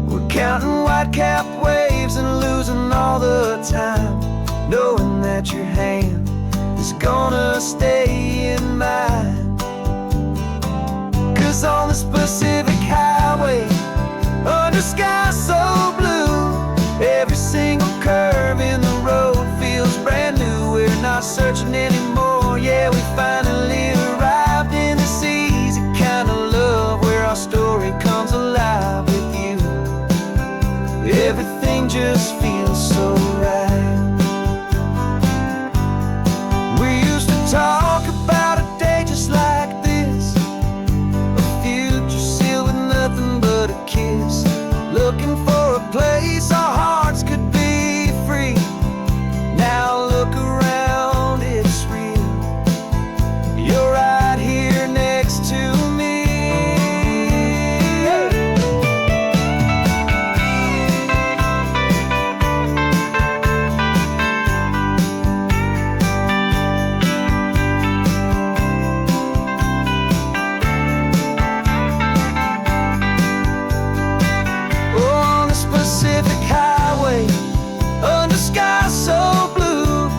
S1: We're counting white-capped waves and losing all the time, knowing that your hand is gonna stay in mine. 'Cause on this Pacific highway, under sky so blue, every single curve in the road feels brand new. We're not searching anymore, yeah, we finally arrived in this easy kind of love, where our story comes everything just feels so right. We used to talk about a day just like this, a future sealed with nothing but a kiss, looking for a place our hearts could be free. Now look around, it's real. You're right here next to me. On the Pacific Highway, under sky so blue,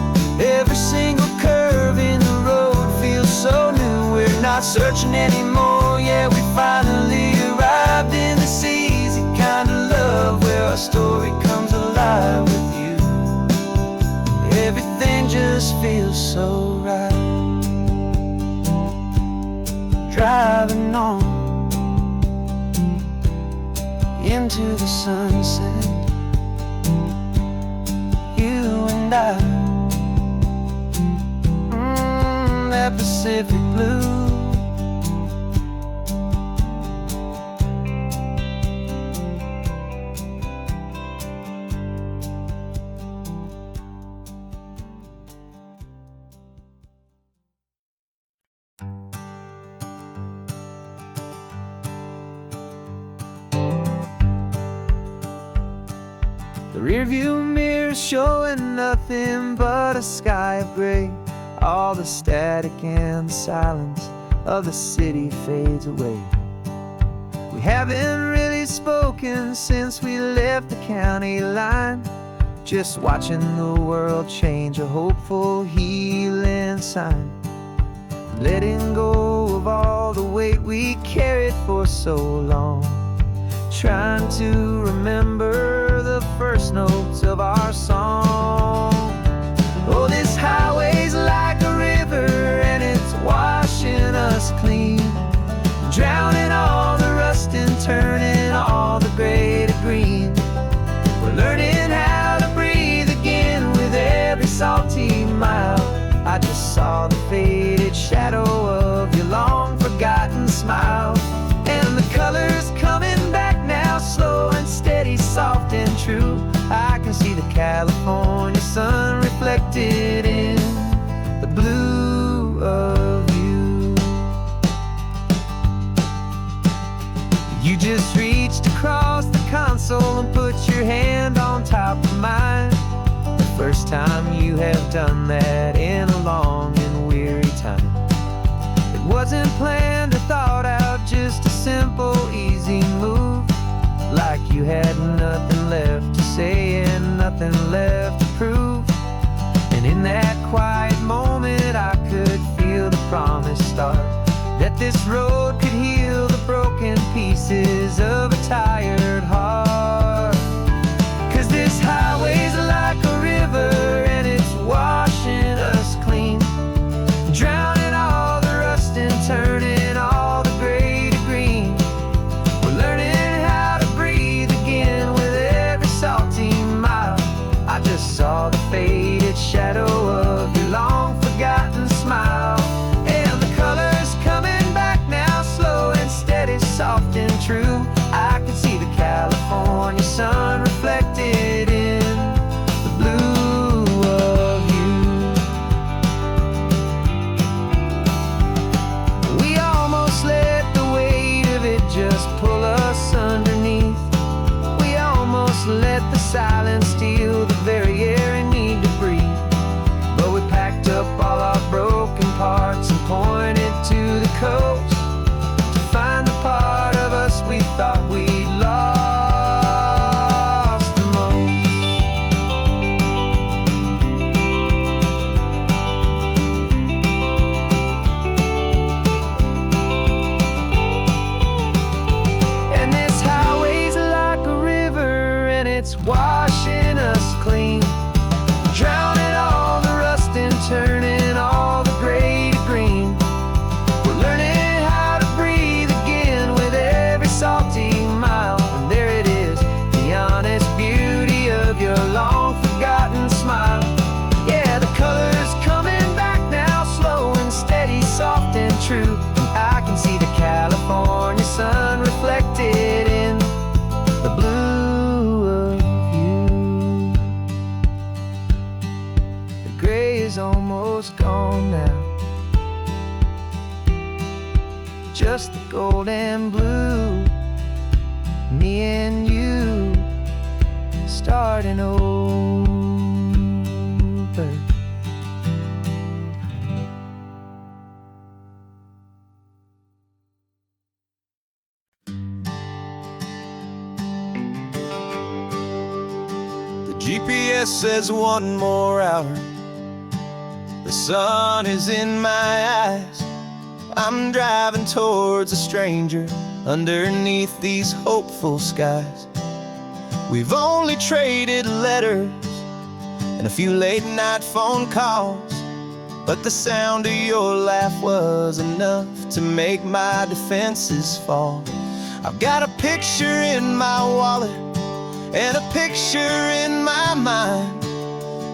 S1: every single curve in the road feels so new. We're not searching anymore, yeah, we finally arrived in this easy kind of love where our story comes alive with you. Everything just feels so right. Driving on into the sunset, you and I, that Pacific blue. The rearview mirror's showing nothing but a sky of gray. All the static and the silence of the city fades away. We haven't really spoken since we left the county line, just watching the world change, a hopeful healing sign. Letting go of all the weight we carried for so long, trying to remember the first notes of our song. Oh, this highway's like a river and it's washing us clean, drowning all the rust and turning all the gray to green. We're learning how to breathe again with every salty mile. I just saw the faded shadow of your long forgotten smile, and the colors coming back now, slow and steady, soft and true. I can see the California sun reflected in the blue of you. You just reached across the console and put your hand on top of mine. The first time you have done that in a long and weary time. It wasn't planned or thought out, just a simple, easy move. Like you had nothing left to say and nothing left to prove. And in that quiet moment I could feel the promise start, that this road could heal the broken pieces of a tired heart. 'Cause this highway's like a river and it's washing us clean, drowning all the rust and turning all the gray to green. We're learning how to breathe again with every salty mile. I just saw the faded shadow of your long forgotten smile, and the colors coming back now, slow and steady, soft and true. I can see the California sun reflected in the blue of you. We almost let the weight of it just pull us underneath. We almost let the silence steal the very air we need to breathe. But we packed up all our broken parts and pointed to the coast to find the part of us we thought we'd lost the most. And this highway's like a river and it's washing us clean, drowning all the rust and turning all the gray to green. We're learning how to breathe again with every salty mile, and there it is, the honest beauty of
S2: of your long-forgotten smile. Yeah, the color's coming back now, slow and steady, soft and true. I can see the California sun reflected in the blue of you. The gray is almost gone now, just the gold and blue. Me and you starting over.
S1: The GPS says one more hour. The sun is in my eyes. I'm driving towards a stranger underneath these hopeful skies. We've only traded letters and a few late-night phone calls, but the sound of your laugh was enough to make my defenses fall. I've got a picture in my wallet and a picture in my mind,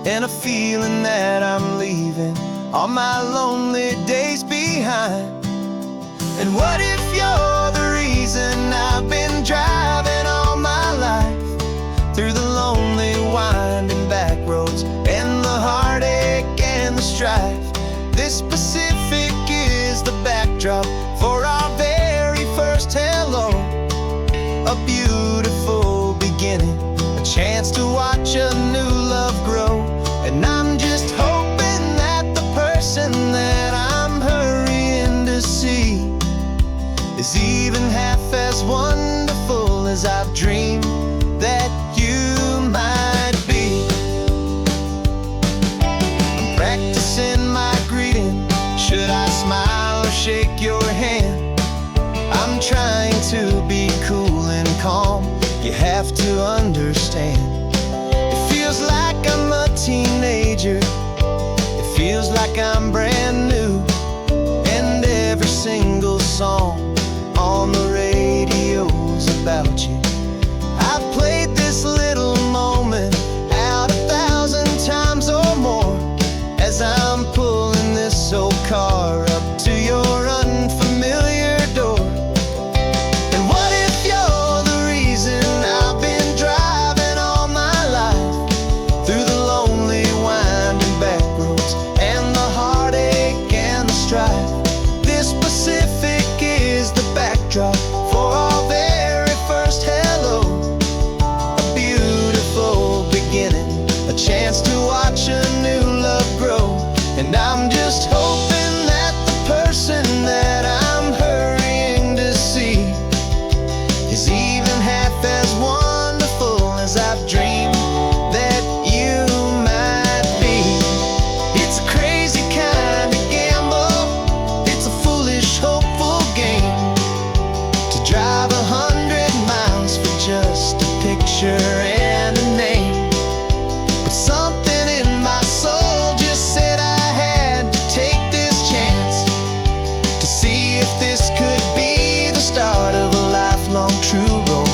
S1: and a feeling that I'm leaving all my lonely days behind. And what if you're the reason I've been driving all my life, through the lonely winding back roads and the heartache and the strife? This Pacific is the backdrop for our very first hello. A beautiful beginning, a chance to watch a new love grow. And I'm just hoping that the person that I'm hurrying to see is even half as wonderful as I've dreamed that you might be. I'm practicing my greeting. Should I smile or shake your hand? I'm trying to be cool and calm. You have to understand. It feels like I'm a teenager. It feels like I'm brand new. And every single song on the radio's about you. I've played this little moment out 1,000 times or more, as I'm pulling this old car up to your unfamiliar door. And what if you're the reason I've been driving all my life, through the lonely winding back roads and the heartache and the strife? This Pacific is the backdrop for our very first hello. A beautiful beginning, a chance to watch a new love grow. And I'm just hoping that the person that I'm hurrying to see is even half as wonderful as I've dreamed that you might be. It's a crazy kind of gamble. It's a foolish, hopeful game to drive 100 miles for just a picture and a name. But something in my soul just said I had to take this chance to see if this could be the start of a lifelong true romance.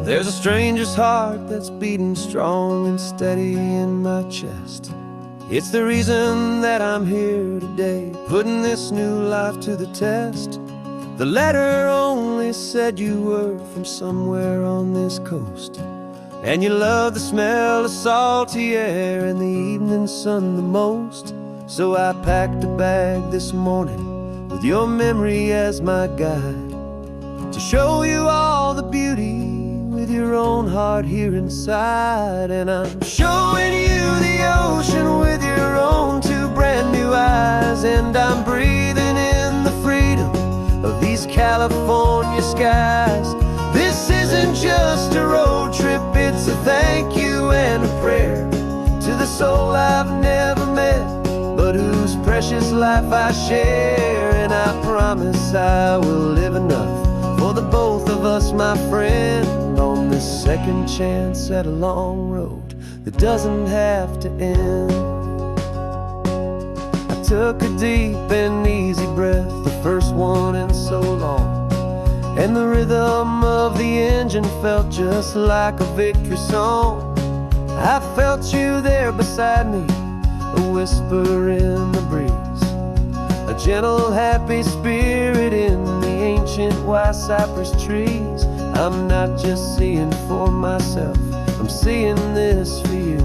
S2: There's a stranger's heart that's beating strong and steady in my chest. It's the reason that I'm here today, putting this new life to the test. The letter only said you were from somewhere on this coast, and you love the smell of salty air and the evening sun the most. So I packed a bag this morning with your memory as my guide, to show you all the beauty with your own heart here inside. And I'm showing you the ocean with your own two brand new eyes, and I'm breathing in the freedom of these California skies. This isn't just a road trip, it's a thank you and a prayer to the soul I've never met, but whose precious life I share. And I promise I will live enough for for the both of us, my friend, on this second chance at a long road that doesn't have to end. I took a deep and easy breath, the first one in so long, and the rhythm of the engine felt just like a victory song. I felt you there beside me, a whisper in the breeze, a gentle, happy spirit in the ancient white cypress trees. I'm not just seeing for myself, I'm seeing this for you.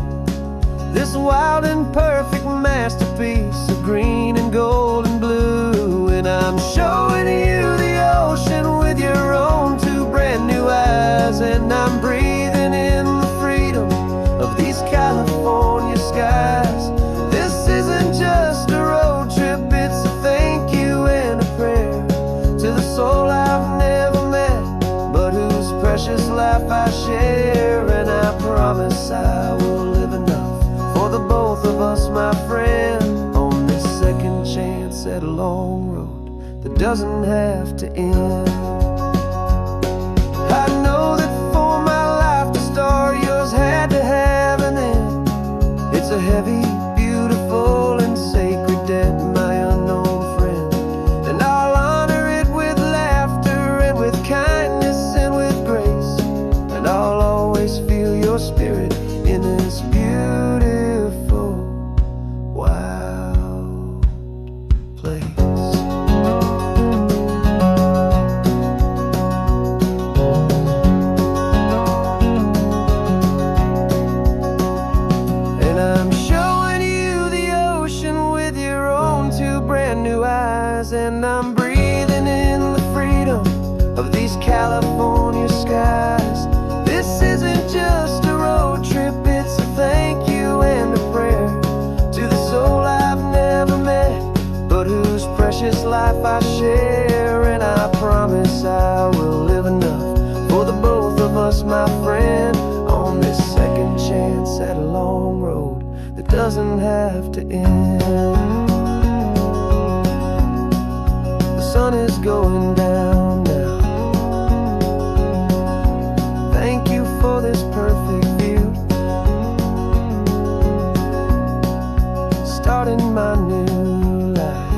S2: This wild and perfect masterpiece of green and gold and blue. And I'm showing you the ocean with your own two brand new eyes. And I'm breathing in the freedom of these California skies. This isn't just a road trip, it's a thank you and a prayer to the soul I've never met, but whose precious life I share. And I promise I will live enough for the both of us, my friend, on this second chance at a long road that doesn't have to end. I know that for my life to start, yours had to have an end. It's a heavy, beautiful, and sacred debt, my unknown friend, and I'll honor it with laughter and with kindness and with grace. And I'll always feel your spirit in this beautiful, wild place. And I'm showing you the ocean with your own two brand new eyes. And I'm breathing in the freedom of these California skies. This isn't just a road trip, it's a thank you and a prayer to the soul I've never met, but whose precious life I share. And I promise I will live enough for the both of us, my friend, on this second chance at a long road that doesn't have to end. The sun is going down now. Thank you for this perfect view, starting my new life,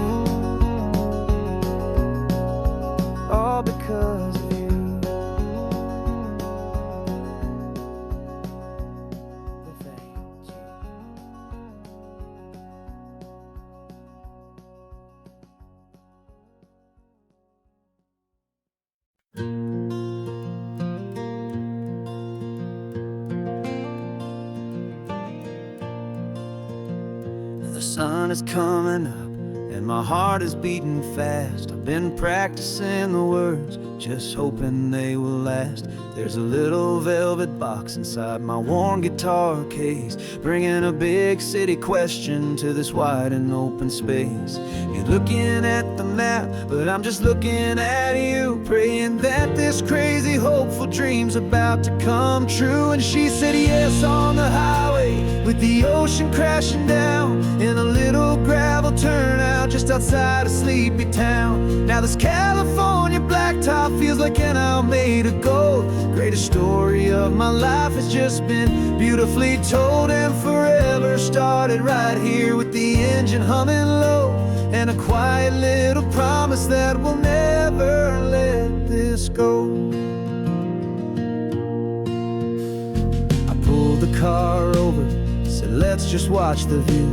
S2: all because of you. Thank you. The sun is coming up and my heart is beating fast. I've been practicing the words, just hoping they will last. There's a little velvet box inside my worn guitar case, bringing a big city question to this wide and open space. You're looking at the map, but I'm just looking at you, praying that this crazy hopeful dream's about to come true. And she said yes on the highway with the ocean crashing down in a little gravel turnout just outside of sleepy town. Now this California blacktop feels like an isle made of gold. Greatest story of my life has just been beautifully told, and forever started right here with the engine humming low, and a quiet little promise that we'll never let this go. I pulled the car over, said let's just watch the view.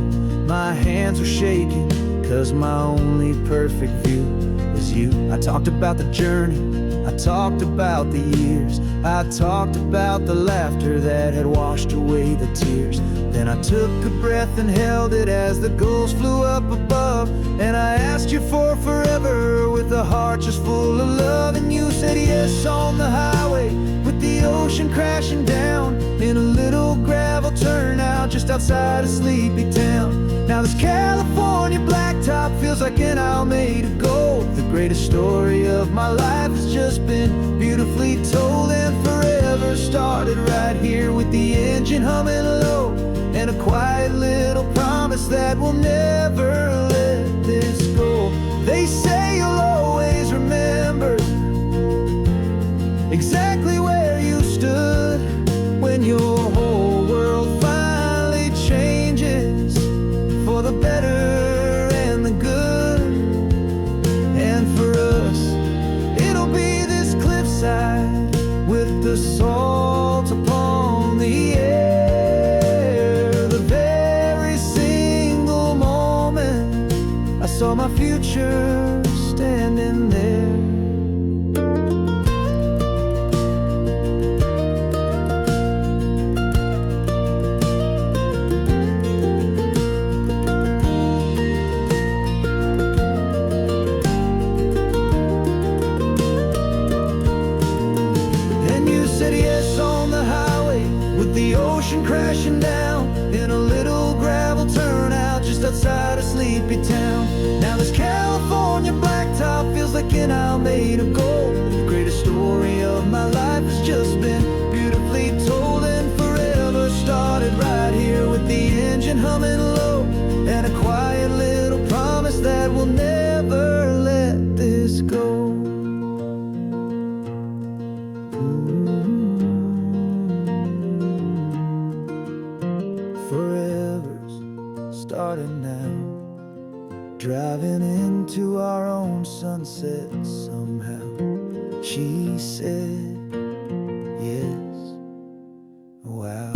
S2: My hands were shaking, cause my only perfect view was you. I talked about the journey, I talked about the years, I talked about the laughter that had washed away the tears. Then I took a breath and held it as the gulls flew up above, and I asked you for forever with a heart just full of love. And you said yes on the highway with the ocean crashing down in a little gravel turnout just outside of sleepy town. Now this California blacktop feels like an isle made of gold. The greatest story of my life has just been beautifully told, and forever started right here with the engine humming low, and a quiet little promise that we'll never let this go. They say you'll always remember
S1: exactly where you stood when your whole world finally changes for the better and the good. And for us, it'll be this cliffside with the salt upon the air. The very single moment I saw my future standing there. Said yes on the highway with the ocean crashing down in a little gravel turnout just outside of sleepy town. Now this California blacktop feels like an isle made of gold. The greatest story of my life has just been beautifully told, and forever started right here with the engine humming low and a quiet little promise that we'll never let this go. Forever's starting now, driving into our own sunset somehow. She said yes, wow.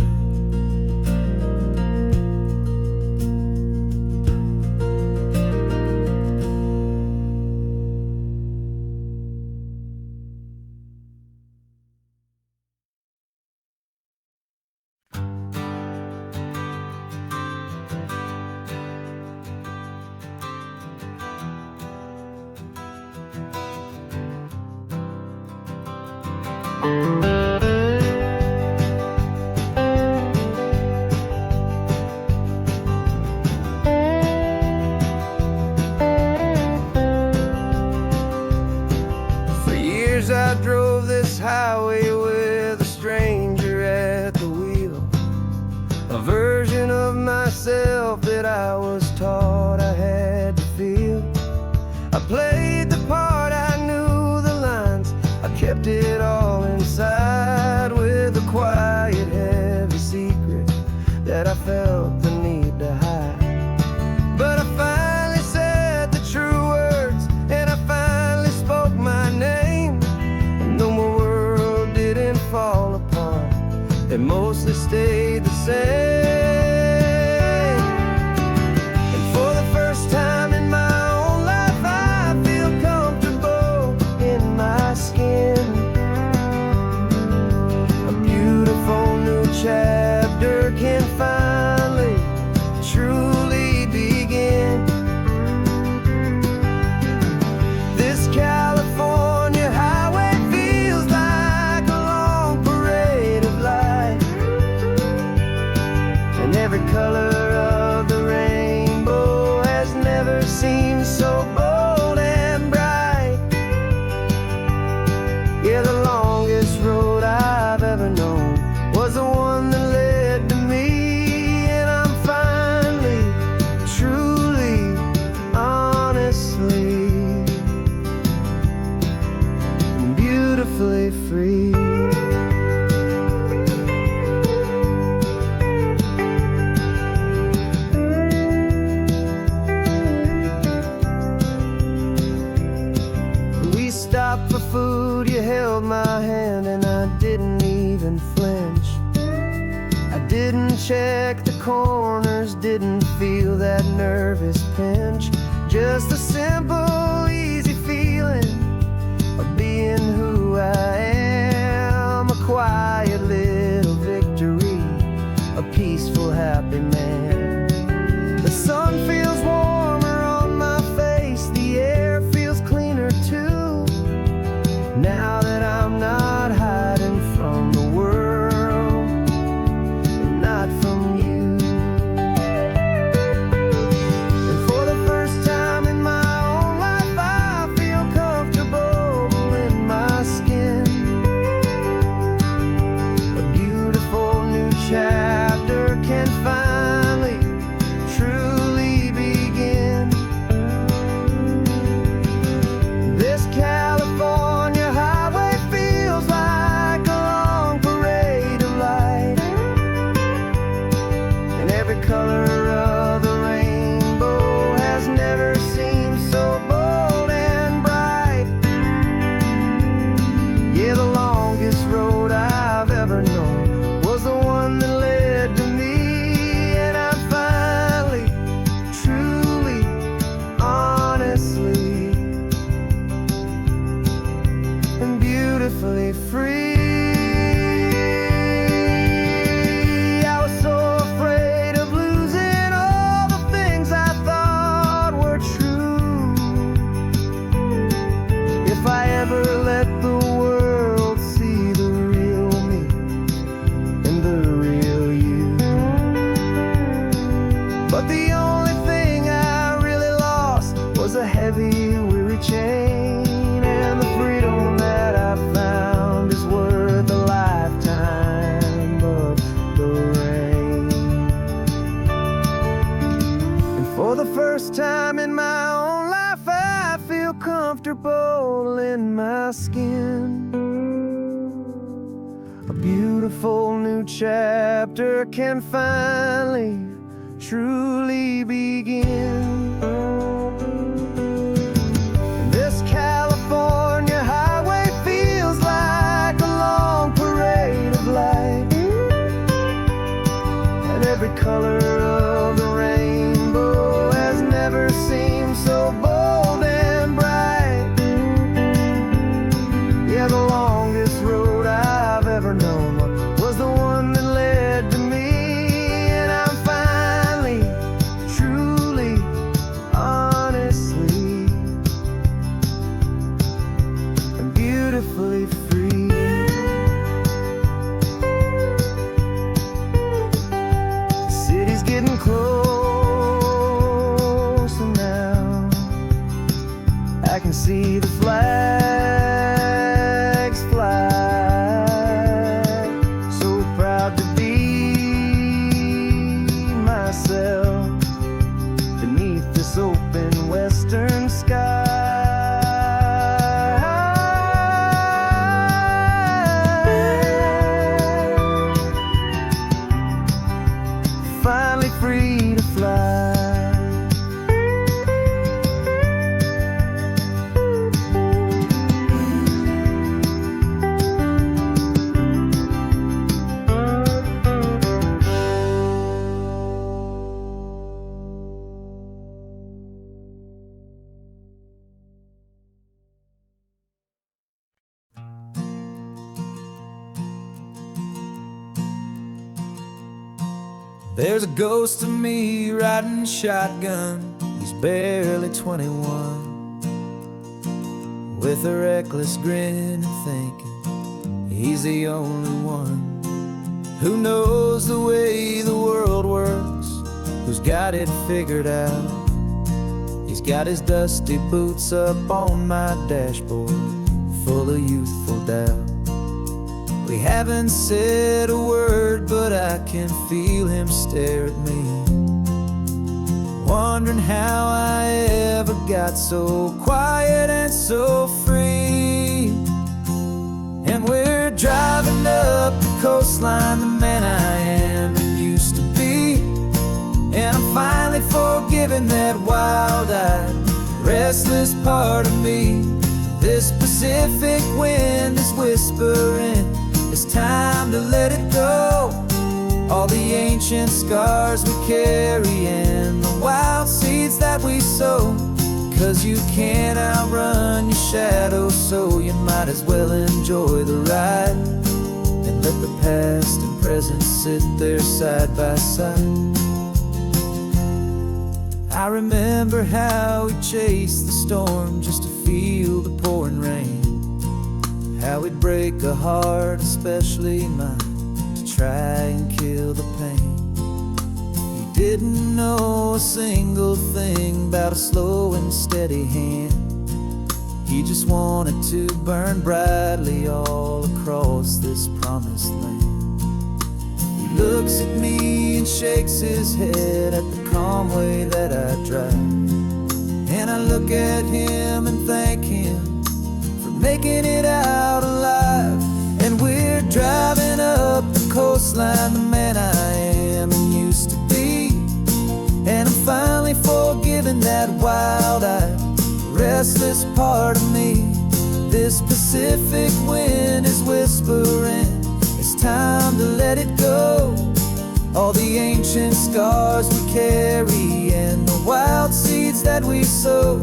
S1: For years I drove this highway with a stranger at the wheel, a version of myself that I was taught I had to feel. I played the part, I knew the lines, I kept it all inside with a quiet, heavy secret that I felt the need to hide. But I finally said the true words, and I finally spoke my name, and though my world didn't fall apart, it mostly stayed the same. And for the first time in my own life, I feel comfortable in my skin. A beautiful new chapter can finally truly begin. This California highway feels like a long parade of light, and every color of the rainbow has never seemed so bold and bright. Yeah, the longest road I've ever known was the one that led to me, and I'm finally, truly, honestly, beautifully free. We stopped for food, you held my hand, and I didn't even flinch. I didn't check the corners, didn't feel that nervous pinch. Just a simple, easy feeling of being who I am. A quiet little victory, a peaceful, happy man. The sun feels warmer on my face, the air feels cleaner too, now that I'm not hiding from the world, and not from you. And for the first time in my own life, I feel comfortable in my skin. A beautiful new chapter can find my skin. A beautiful new chapter can finally, truly begin. And this California highway feels like a long parade of light, and every color of the rainbow has never seemed so bold and bright. Yeah, the longest road I've ever known was the one that led to me, and I'm finally, truly, honestly, and beautifully free. The city's getting closer now. I can see the flags fly. So proud to be myself beneath this open western sky. Finally free to fly. There's a ghost of me riding shotgun. He's barely 21, with a reckless grin and thinking he's the only one who knows the way the world works, who's got it figured out. He's got his dusty boots up on my dashboard, full of youthful doubt. We haven't said a word, but I can feel him stare at me, wondering how I ever got so quiet and so free. And we're driving up the coastline, the man I am and used to be, and I'm finally forgiving that wild-eyed, restless part of me. This Pacific wind is whispering, it's time to let it go. All the ancient scars we carry and the wild seeds that we sow. 'Cause you can't outrun your shadow, so you might as well enjoy the ride and let the past and present sit there side by side. I remember how we chased the storm just to feel the pouring rain, how we'd break a heart, especially mine, to try and kill the pain. He didn't know a single thing about a slow and steady hand. He just wanted to burn brightly all across this promised land. He looks at me and shakes his head at the calm way that I drive, and I look at him and thank him making it out alive. And we're driving up the coastline, the man I am and used to be, and I'm finally forgiving that wild-eyed, restless part of me. This Pacific wind is whispering, it's time to let it go. All the ancient scars we carry and the wild seeds that we sow.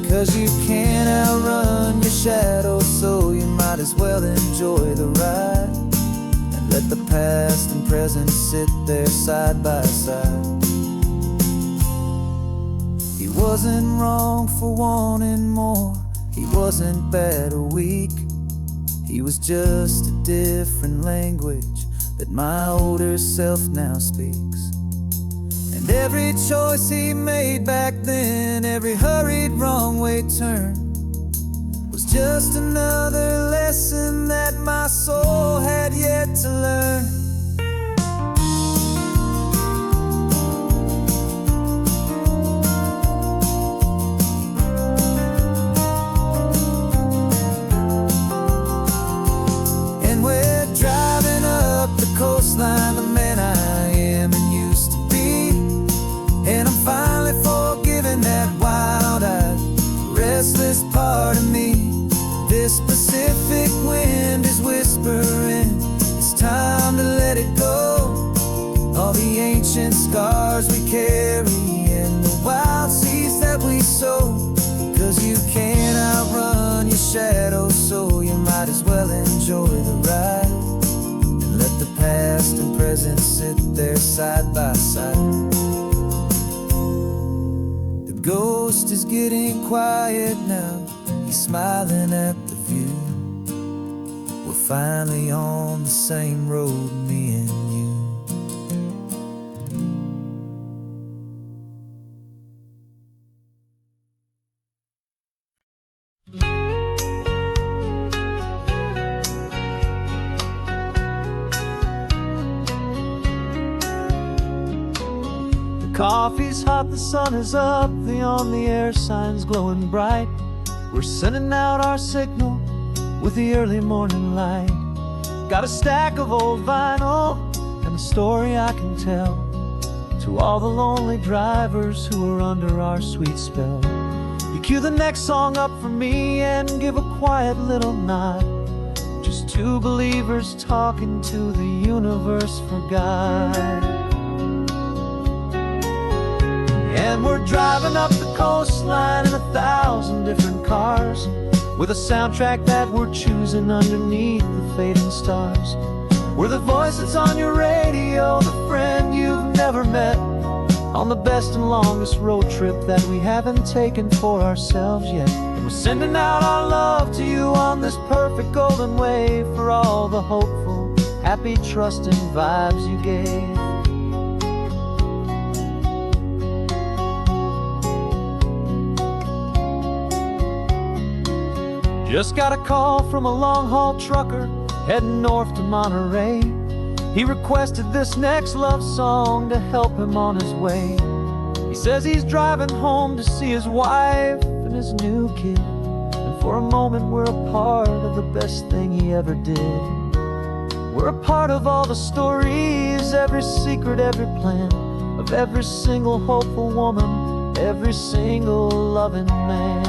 S1: 'Cause you can't outrun your shadow, so you might as well enjoy the ride and let the past and present sit there side by side. He wasn't wrong for wanting more, he wasn't bad or weak. He was just a different language that my older self now speaks. And every choice he made back then, every hurried wrong way turn, was just another lesson that my soul had yet to learn. scars we carry and the wild seeds that we sow. 'Cause you can't outrun your shadow, so you might as well enjoy the ride and let the past and present sit there side by side. The ghost is getting quiet now, he's smiling at the view. We're finally on the same road, me and you.
S2: Coffee's hot, the sun is up, the on-the-air sign's glowing bright. We're sending out our signal with the early morning light. Got a stack of old vinyl and a story I can tell to all the lonely drivers who are under our sweet spell. You cue the next song up for me and give a quiet little nod. Just two believers talking to the universe for God. And we're driving up the coastline in 1,000 different cars, with a soundtrack that we're choosing underneath the fading stars. We're the voice that's on your radio, the friend you've never met, on the best and longest road trip that we haven't taken for ourselves yet. And we're sending out our love to you on this perfect golden wave for all the hopeful, happy, trusting vibes you gave. Just got a call from a long-haul trucker heading north to Monterey. He requested this next love song to help him on his way. He says he's driving home to see his wife and his new kid, and for a moment we're a part of the best thing he ever did. We're a part of all the stories, every secret, every plan, of every single hopeful woman, every single loving man.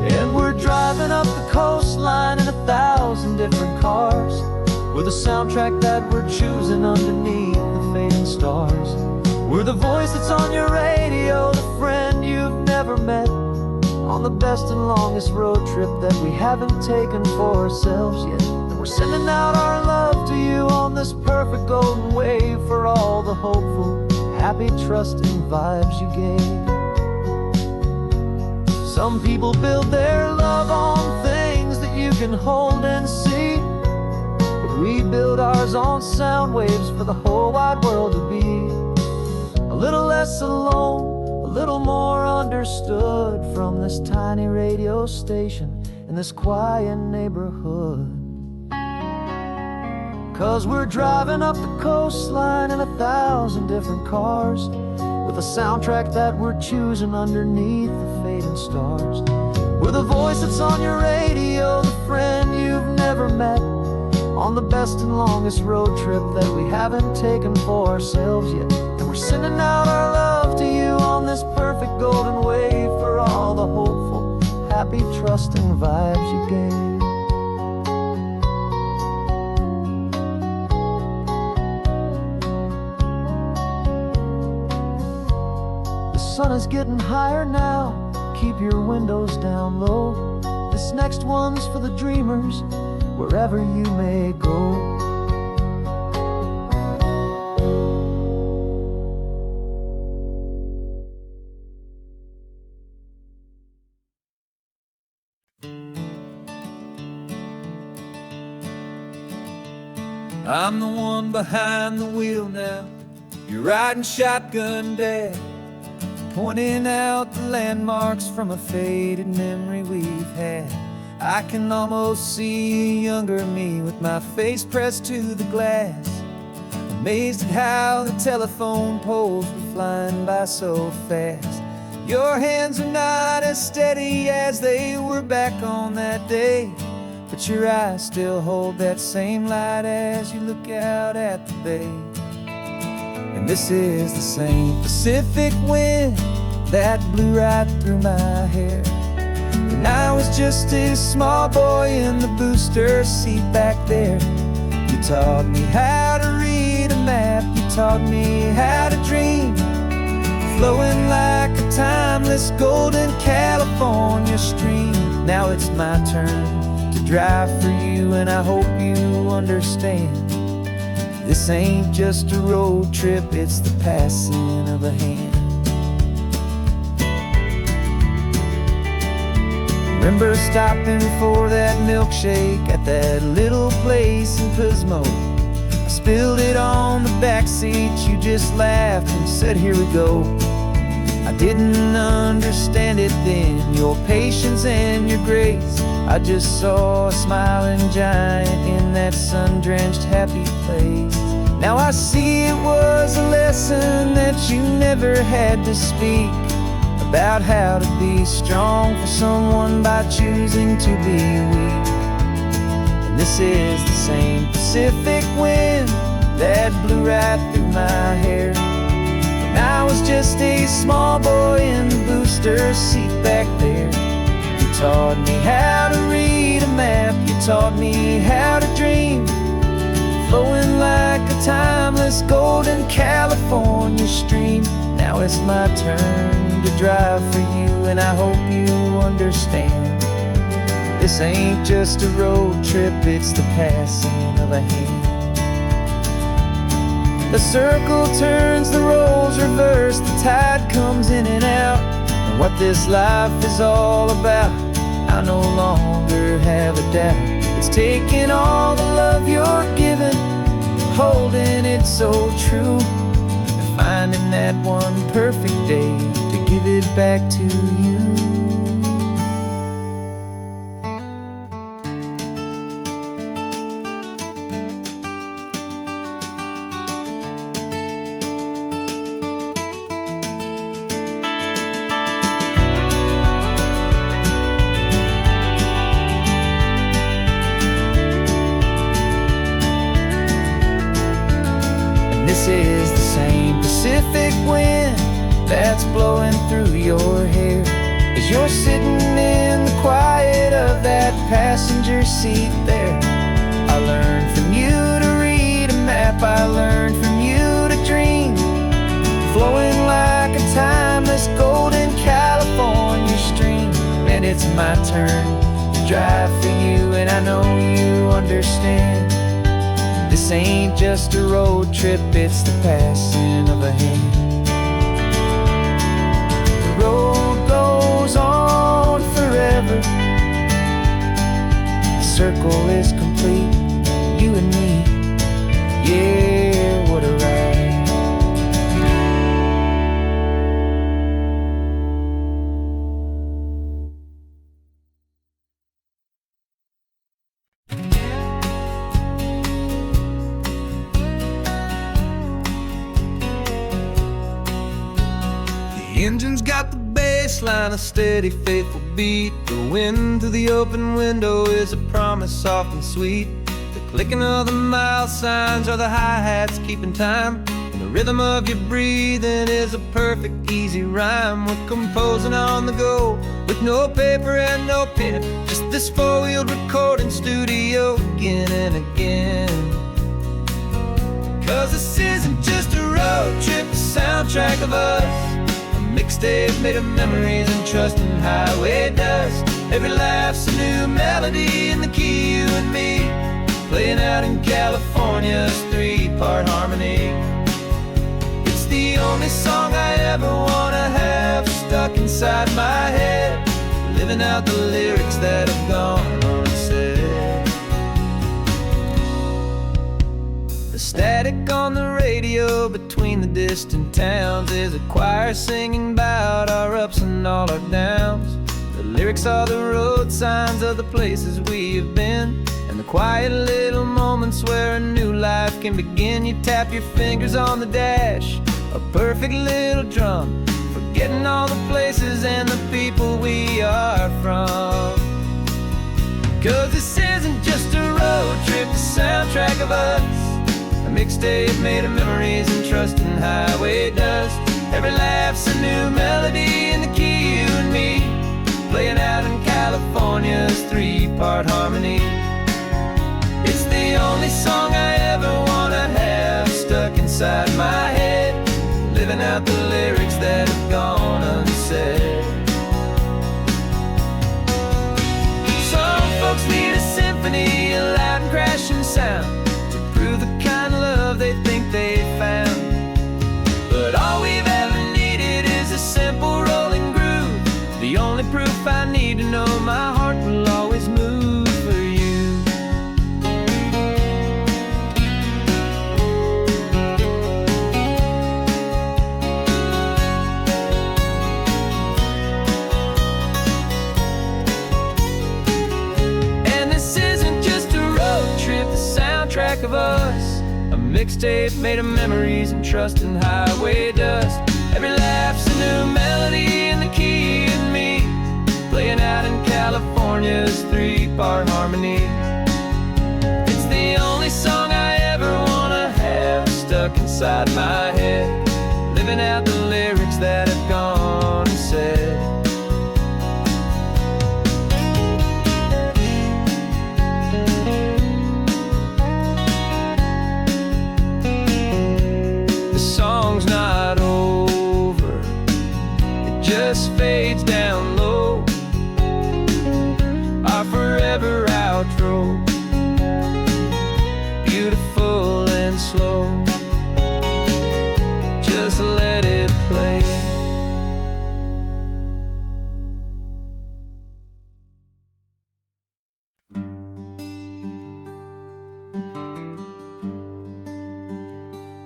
S2: And we're driving up the coastline in 1,000 different cars, with a soundtrack that we're choosing underneath the fading stars. We're the voice that's on your radio, the friend you've never met, on the best and longest road trip that we haven't taken for ourselves yet. And we're sending out our love to you on this perfect golden wave for all the hopeful, happy, trusting vibes you gave. Some people build their love on things that you can hold and see, but we build ours on sound waves for the whole wide world to be a little less alone, a little more understood from this tiny radio station in this quiet neighborhood. 'Cause we're driving up the coastline in 1,000 different cars, with a soundtrack that we're choosing underneath the fading stars. We're the voice that's on your radio, the friend you've never met, on the best and longest road trip that we haven't taken for ourselves yet. And we're sending out our love to you on this perfect golden wave for all the hopeful, happy, trusting vibes you gave. The sun is getting higher now, keep your windows down low. This next one's for the dreamers, wherever you may go.
S1: I'm the one behind the wheel now, you're riding shotgun, Dad, pointing out the landmarks from a faded memory we've had. I can almost see a younger me with my face pressed to the glass, amazed at how the telephone poles were flying by so fast. Your hands are not as steady as they were back on that day, but your eyes still hold that same light as you look out at the bay. And this is the same Pacific wind that blew right through my hair when I was just a small boy in the booster seat back there. You taught me how to read taught me how to dream, flowing like a timeless golden California stream. Now it's my turn to drive for you, and I hope you understand. This ain't just a road trip, it's the passing of a hand. Remember stopping for that milkshake at that little place in Pismo? I spilled it on the back seat, you just laughed and said, here we go. I didn't understand it then, your patience and your grace. I just saw a smiling giant in that sun-drenched happy place. Now I see it was a lesson that you never had to speak, about how to be strong for someone by choosing to be weak. And this is the same Pacific wind that blew right through my hair when I was just a small boy in the booster seat back there. You taught me how to read a map, you taught me how to dream, flowing like a timeless golden California stream. Now it's my turn to drive for you, and I hope you understand. This ain't just a road trip, it's the passing of a hand. The circle turns, the roles reverse, the tide comes in and out. And what this life is all about, I no longer have a doubt. It's taking all the love you're giving, holding it so true, and finding that one perfect day to give it back to you. This is the same Pacific wind that's blowing through your hair as you're sitting in the quiet of that passenger seat there. I learned from you to read a map, I learned from you to dream, flowing like a timeless golden California stream. And it's my turn to drive for you, and I know you understand. This ain't just a road trip, it's the passing of a hand. The road goes on forever, the circle is complete, you and me, yeah, what a ride.
S2: The engine's got the bass line, a steady, faithful beat. The wind through the open window is a promise soft and sweet. The clicking of the mile signs are the hi-hats keeping time, and the rhythm of your breathing is a perfect, easy rhyme. We're composing on the go with no paper and no pen, just this four-wheeled recording studio again and again. Cause this isn't just a road trip, a soundtrack of us, mixtape made of memories and trust in highway dust. Every laugh's a new melody in the key, you and me, playing out in California's three-part harmony. It's the only song I ever wanna have stuck inside my head, living out the lyrics that have gone unsaid. The static on the radio between the distant towns is a choir singing about our ups and all our downs. The lyrics are the road signs of the places we have been, and the quiet little moments where a new life can begin. You tap your fingers on the dash, a perfect little drum, forgetting all the places and the people we are from. Cause this isn't just a road trip, the soundtrack of us, a mixtape made of memories and trust in highway dust. Every laugh's a new melody in the key, you and me, playing out in California's three-part harmony. It's the only song I ever wanna have stuck inside my
S1: living out the lyrics that have gone unsaid. Some folks need a symphony, a loud and crashing sound, to prove the kind of love they think they found. But all we've ever needed is a simple rolling groove, the only proof I need to know my heart will always move for you. And this isn't just a road trip, the soundtrack of us, a mixtape made of memories and trust and highway dust. Every laugh's a new melody in the key and me, playing out in California's three-part harmony. It's the only song I ever wanna have stuck inside my head, living out the lyrics that have gone unsaid. The song's not over, it just fades down low, our forever outro, beautiful and slow. Just let it play.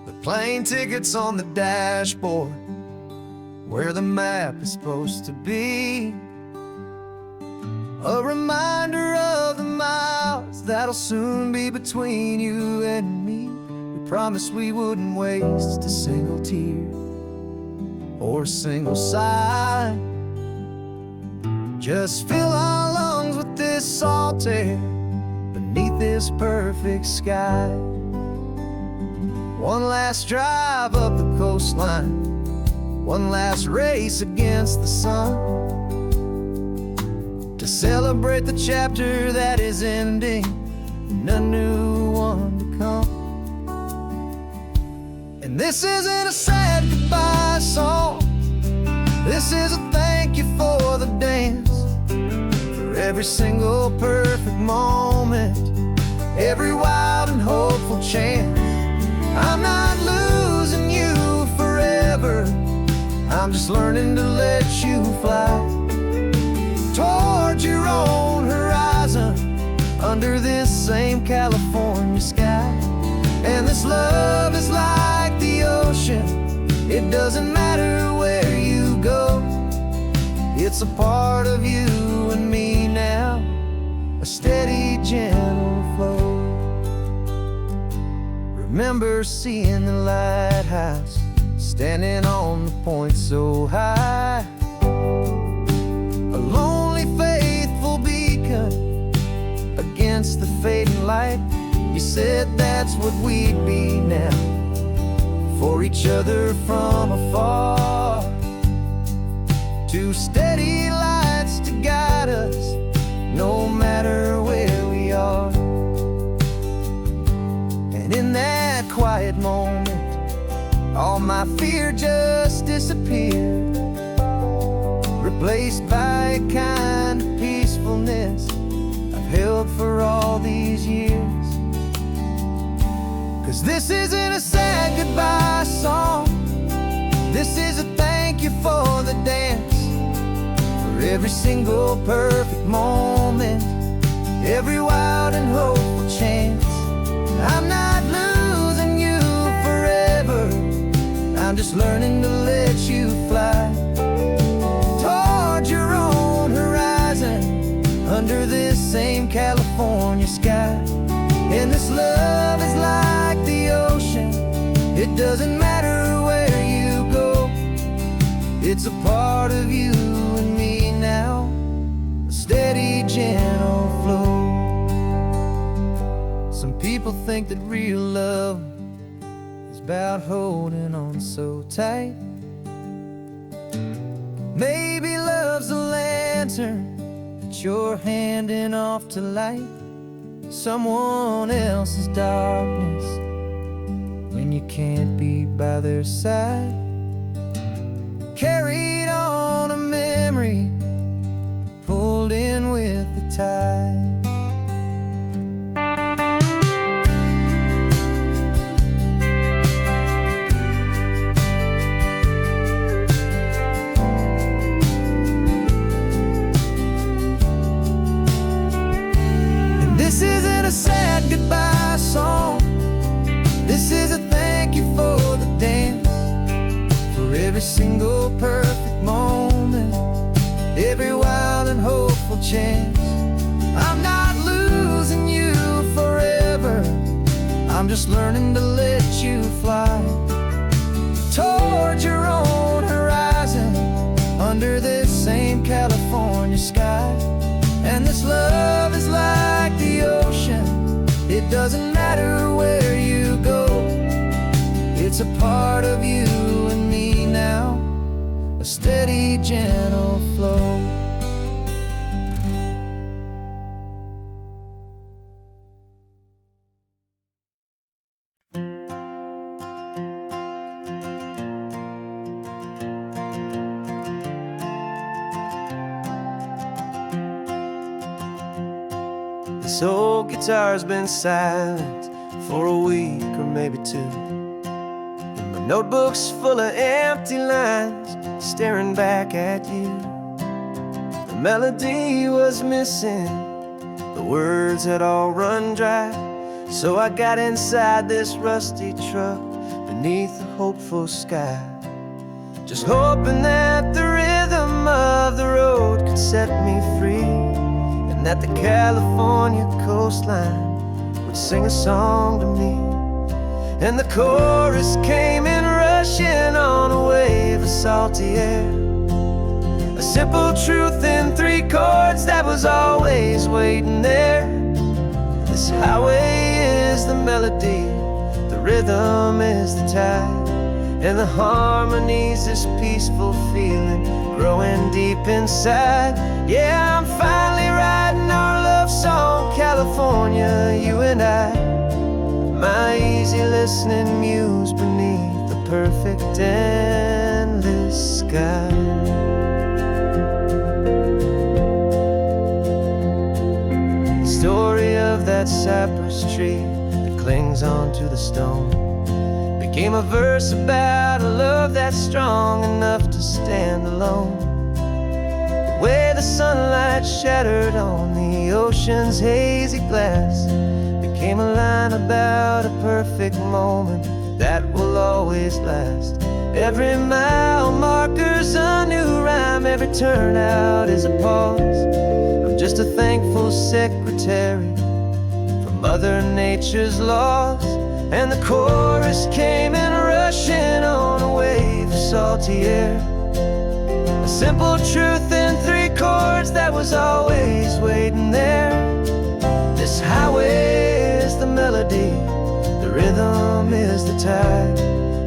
S1: The plane tickets on the dashboard, where the map is supposed to be, a reminder of the miles that'll soon be between you and me. We promised we wouldn't waste a single tear or a single sigh. Just fill our lungs with this salt air beneath this perfect sky. One last drive up the coastline, one last race against the sun, to celebrate the chapter that is ending and a new one to come. And this isn't a sad goodbye song, this is a thank you for the dance, for every single perfect moment, every wild and hopeful chance. I'm not losing you forever, I'm just learning to let you fly towards your own horizon, under this same California sky. And this love is like the ocean, it doesn't matter where you go, it's a part of you and me now, a steady, gentle flow. Remember seeing the lighthouse, standing on the point so high, a lonely, faithful beacon against the fading light. You said that's what we'd be now, for each other from afar. Two steady lights to guide us, no matter where we are. And in that quiet moment, all my fear just disappeared, replaced by a kind of peacefulness I've held for all these years. 'Cause this isn't a sad goodbye song, this is a thank you for the dance, for every single perfect moment, every wild and hopeful chance. I'm not losing you forever, I'm just learning to let you fly towards your own horizon, under this same California sky. And this love is like the ocean, it doesn't matter where you go, it's a part of you and me now, a steady, gentle flow. Some people think that real love is about holding on so tight. Maybe love's a lantern that you're handing off to light someone else's darkness when you can't be by their side. carried on a memory, pulled in with the tide. And this isn't a sad goodbye song. This is a thank you for the dance, for every single perfect moment, every wild and hopeful chance. I'm not losing you forever, I'm just learning to let you fly toward your own horizon, under this same California sky. And this love is like the ocean, it doesn't matter where you go, it's a part of you and me now, a steady, gentle flow. This old guitar's been silent for a week or maybe two, and my notebook's full of empty lines staring back at you. The melody was missing, the words had all run dry, so I got inside this rusty truck beneath a hopeful sky, just hoping that the rhythm of the road could set me free, that the California coastline would sing a song to me. And the chorus came in rushing on a wave of salty air, a simple truth in 3 chords that was always waiting there. This highway is the melody, the rhythm is the tide, and the harmony's this peaceful feeling growing deep inside. Yeah, I'm finally writing our love song, California, you and I, my easy listening muse beneath the perfect endless sky. The story of that cypress tree that clings onto the stone became a verse about a love that's strong enough to stand alone. The way the sunlight shattered on the ocean's hazy glass became a line about a perfect moment that will always last. Every mile marker's a new rhyme, every turnout is a pause. I'm just a thankful secretary for Mother Nature's laws. And the chorus came in rushing on a wave of salty air, a simple truth in 3 chords that was always waiting there. This highway is the melody, the rhythm is the tide,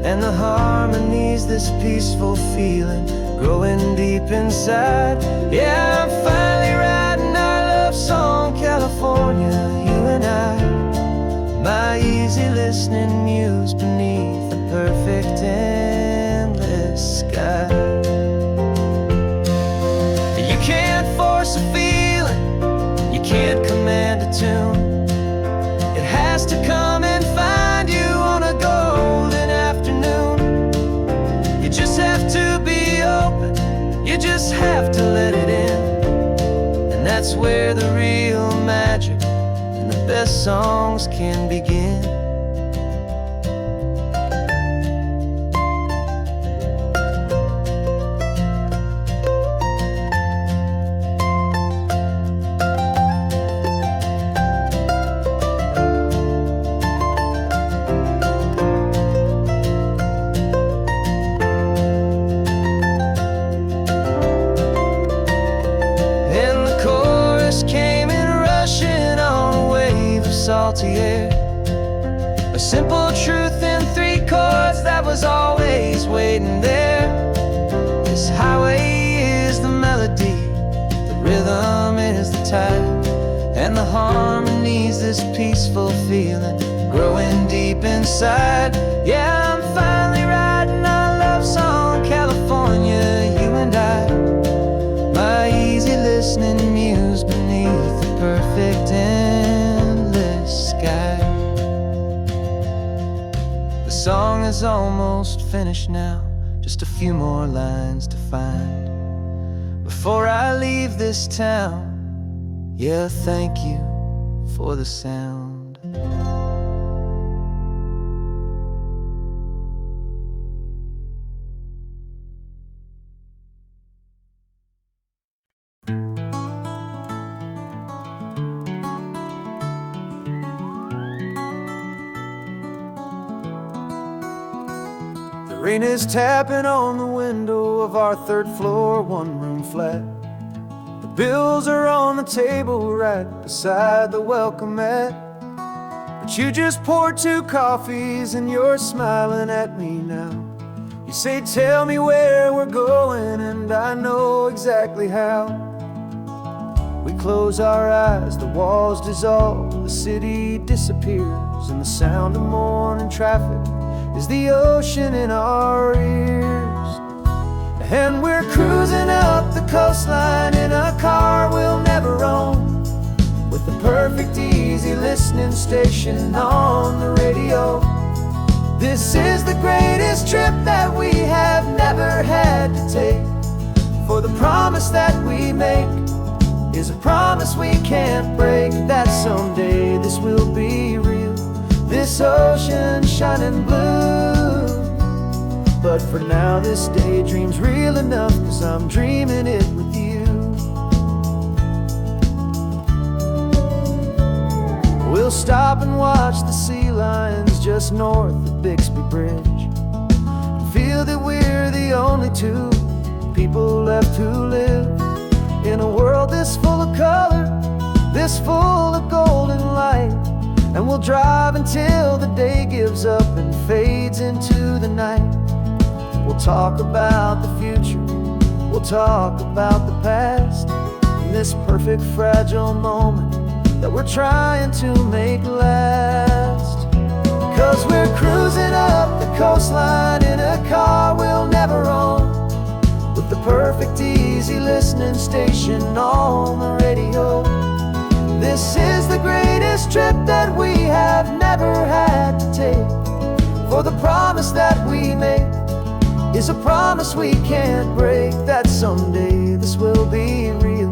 S1: and the harmony's this peaceful feeling growing deep inside. Yeah, I'm finally writing our love song, California, you and I, my easy listening muse beneath the perfect endless sky. You can't force a feeling, you can't command a tune, it has to come and find you on a golden afternoon. You just have to be open, you just have to let it in, and that's where the real magic and the best songs can begin. Salty air, a simple truth in 3 chords that was always waiting there. This highway is the melody, the rhythm is the tide, and the harmony's this peaceful feeling growing deep inside. Yeah, I'm finally writing our love song, California, song is almost finished now, just a few more lines to find before I leave this town. Yeah, thank you for the sound. The rain is tapping on the window of our third floor, one-room flat. The bills are on the table right beside the welcome mat. But you just poured 2 coffees and you're smiling at me now. You say, tell me where we're going, and I know exactly how. We close our eyes, the walls dissolve, the city disappears, and the sound of morning traffic is the ocean in our ears. And we're cruising up the coastline in a car we'll never own, with the perfect easy listening station on the radio. This is the greatest trip that we have never had to take, for the promise that we make is a promise we can't break, that someday this will be real, this ocean shining blue. But for now this daydream's real enough, 'cause I'm dreaming it with you. We'll stop and watch the sea lions just north of Bixby Bridge, feel that we're the only 2 people left who live in a world this full of color, this full of golden light. And we'll drive until the day gives up and fades into the night. We'll talk about the future, we'll talk about the past, in this perfect fragile moment that we're trying to make last. 'Cause we're cruising up the coastline in a car we'll never own, with the perfect easy listening station on the radio. This is the greatest trip that we have never had to take, for the promise that we make is a promise we can't break, that someday this will be real,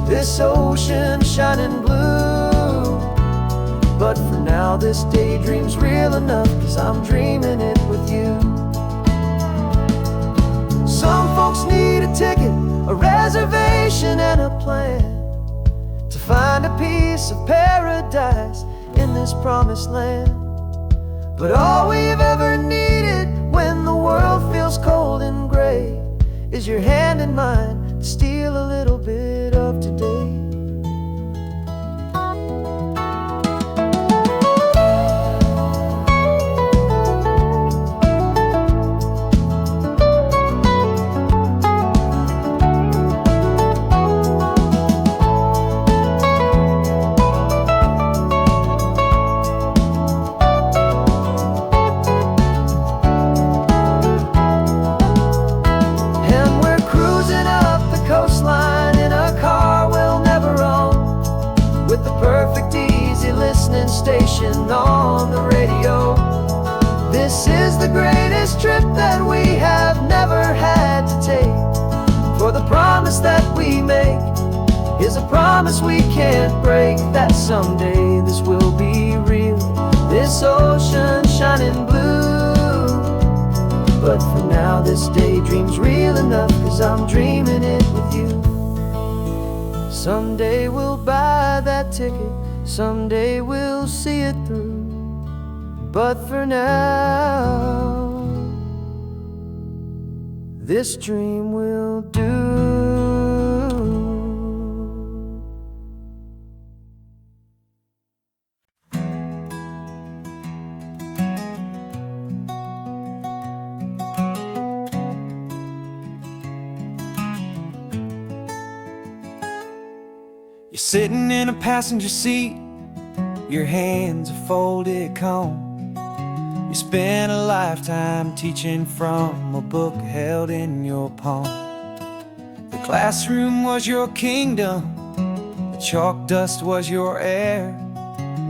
S1: this ocean shining blue. But for now this daydream's real enough, 'cause I'm dreaming it with you. Some folks need a ticket, a reservation and a plan to find a piece of paradise in this promised land. But all we've ever needed when the world feels cold and gray is your hand in mine to steal a little bit of today. Station on the radio. This is the greatest trip that we have never had to take, for the promise that we make is a promise we can't break, that someday this will be real, this ocean shining blue. But for now this daydream's real enough, 'cause I'm dreaming it with you. Someday we'll buy that ticket, someday we'll see it through, but for now this dream will do. You're sitting in a passenger seat, your hands are folded calm. You spent a lifetime teaching from a book held in your palm. The classroom was your kingdom, the chalk dust was your air.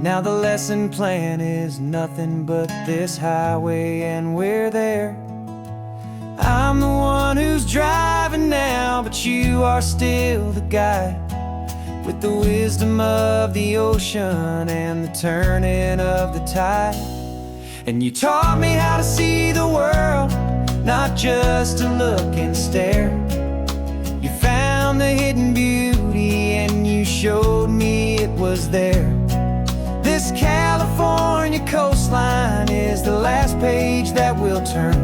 S1: Now the lesson plan is nothing but this highway, and we're there. I'm the one who's driving now, but you are still the guide, with the wisdom of the ocean and the turning of the tide. And you taught me how to see the world, not just to look and stare. You found the hidden beauty and you showed me it was there. This California coastline is the last page that we'll turn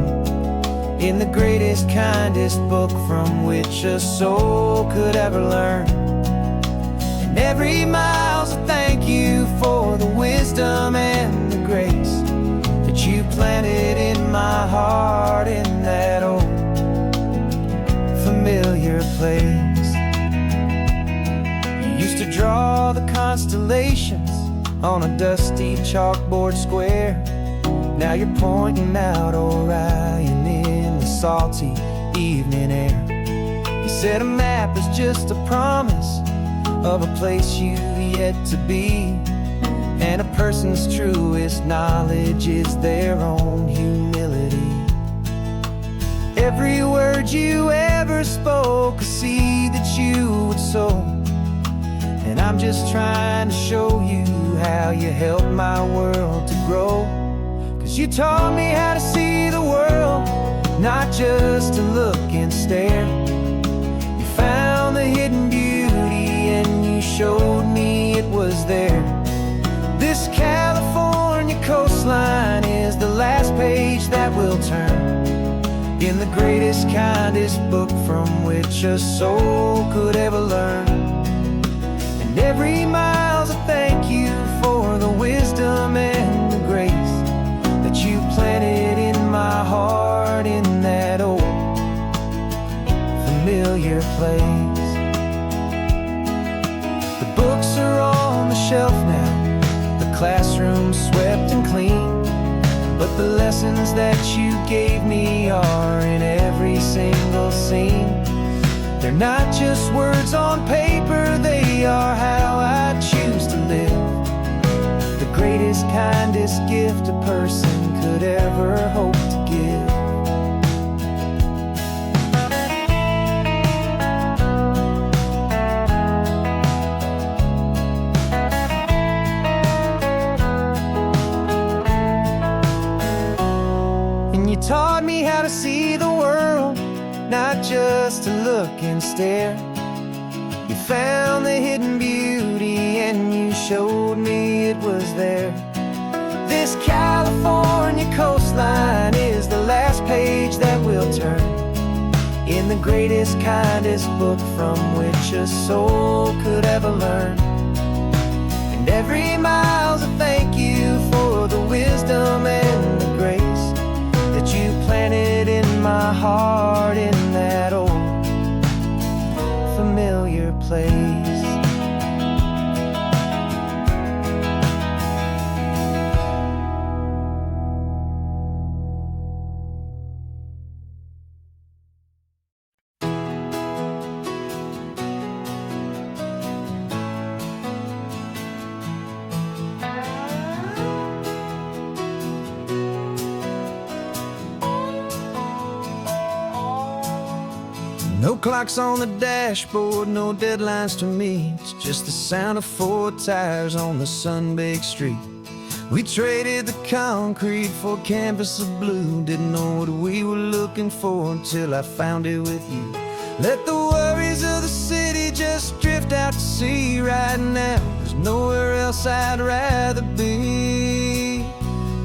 S1: in the greatest, kindest book from which a soul could ever learn. And every mile's a thank you for the wisdom and the grace that you planted in my heart in that old familiar place. You used to draw the constellations on a dusty chalkboard square. Now you're pointing out Orion in the salty evening air. You said a map is just a promise of a place you've yet to be, and a person's truest knowledge is their own humility. Every word you ever spoke, a seed that you would sow, and I'm just trying to show you how you helped my world to grow. 'Cause you taught me how to see the world, not just to look and stare. You found the hidden beauty and you showed me it was there. This California coastline is the last page that we'll turn in the greatest, kindest book from which a soul could ever learn. And every mile's a thank you for the wisdom and the grace that you planted in my heart in that old familiar place. The books are on the shelf now, the classroom swept and clean, but the lessons that you gave me are in every single scene. They're not just words on paper, they are how I choose to live. The greatest, kindest gift a person could ever hope to give. And you taught me how to see the world, not just to look and stare. You found the hidden beauty and you showed me it was there. This California coastline is the last page that we'll turn in the greatest, kindest book from which a soul could ever learn. And every mile's a thank you for the wisdom and the grace that you planted in my heart in that old familiar place. No clocks on the dashboard, no deadlines to me. It's just the sound of 4 tires on the sun-baked street. We traded the concrete for a canvas of blue. Didn't know what we were looking for until I found it with you. Let the worries of the city just drift out to sea right now. There's nowhere else I'd rather be.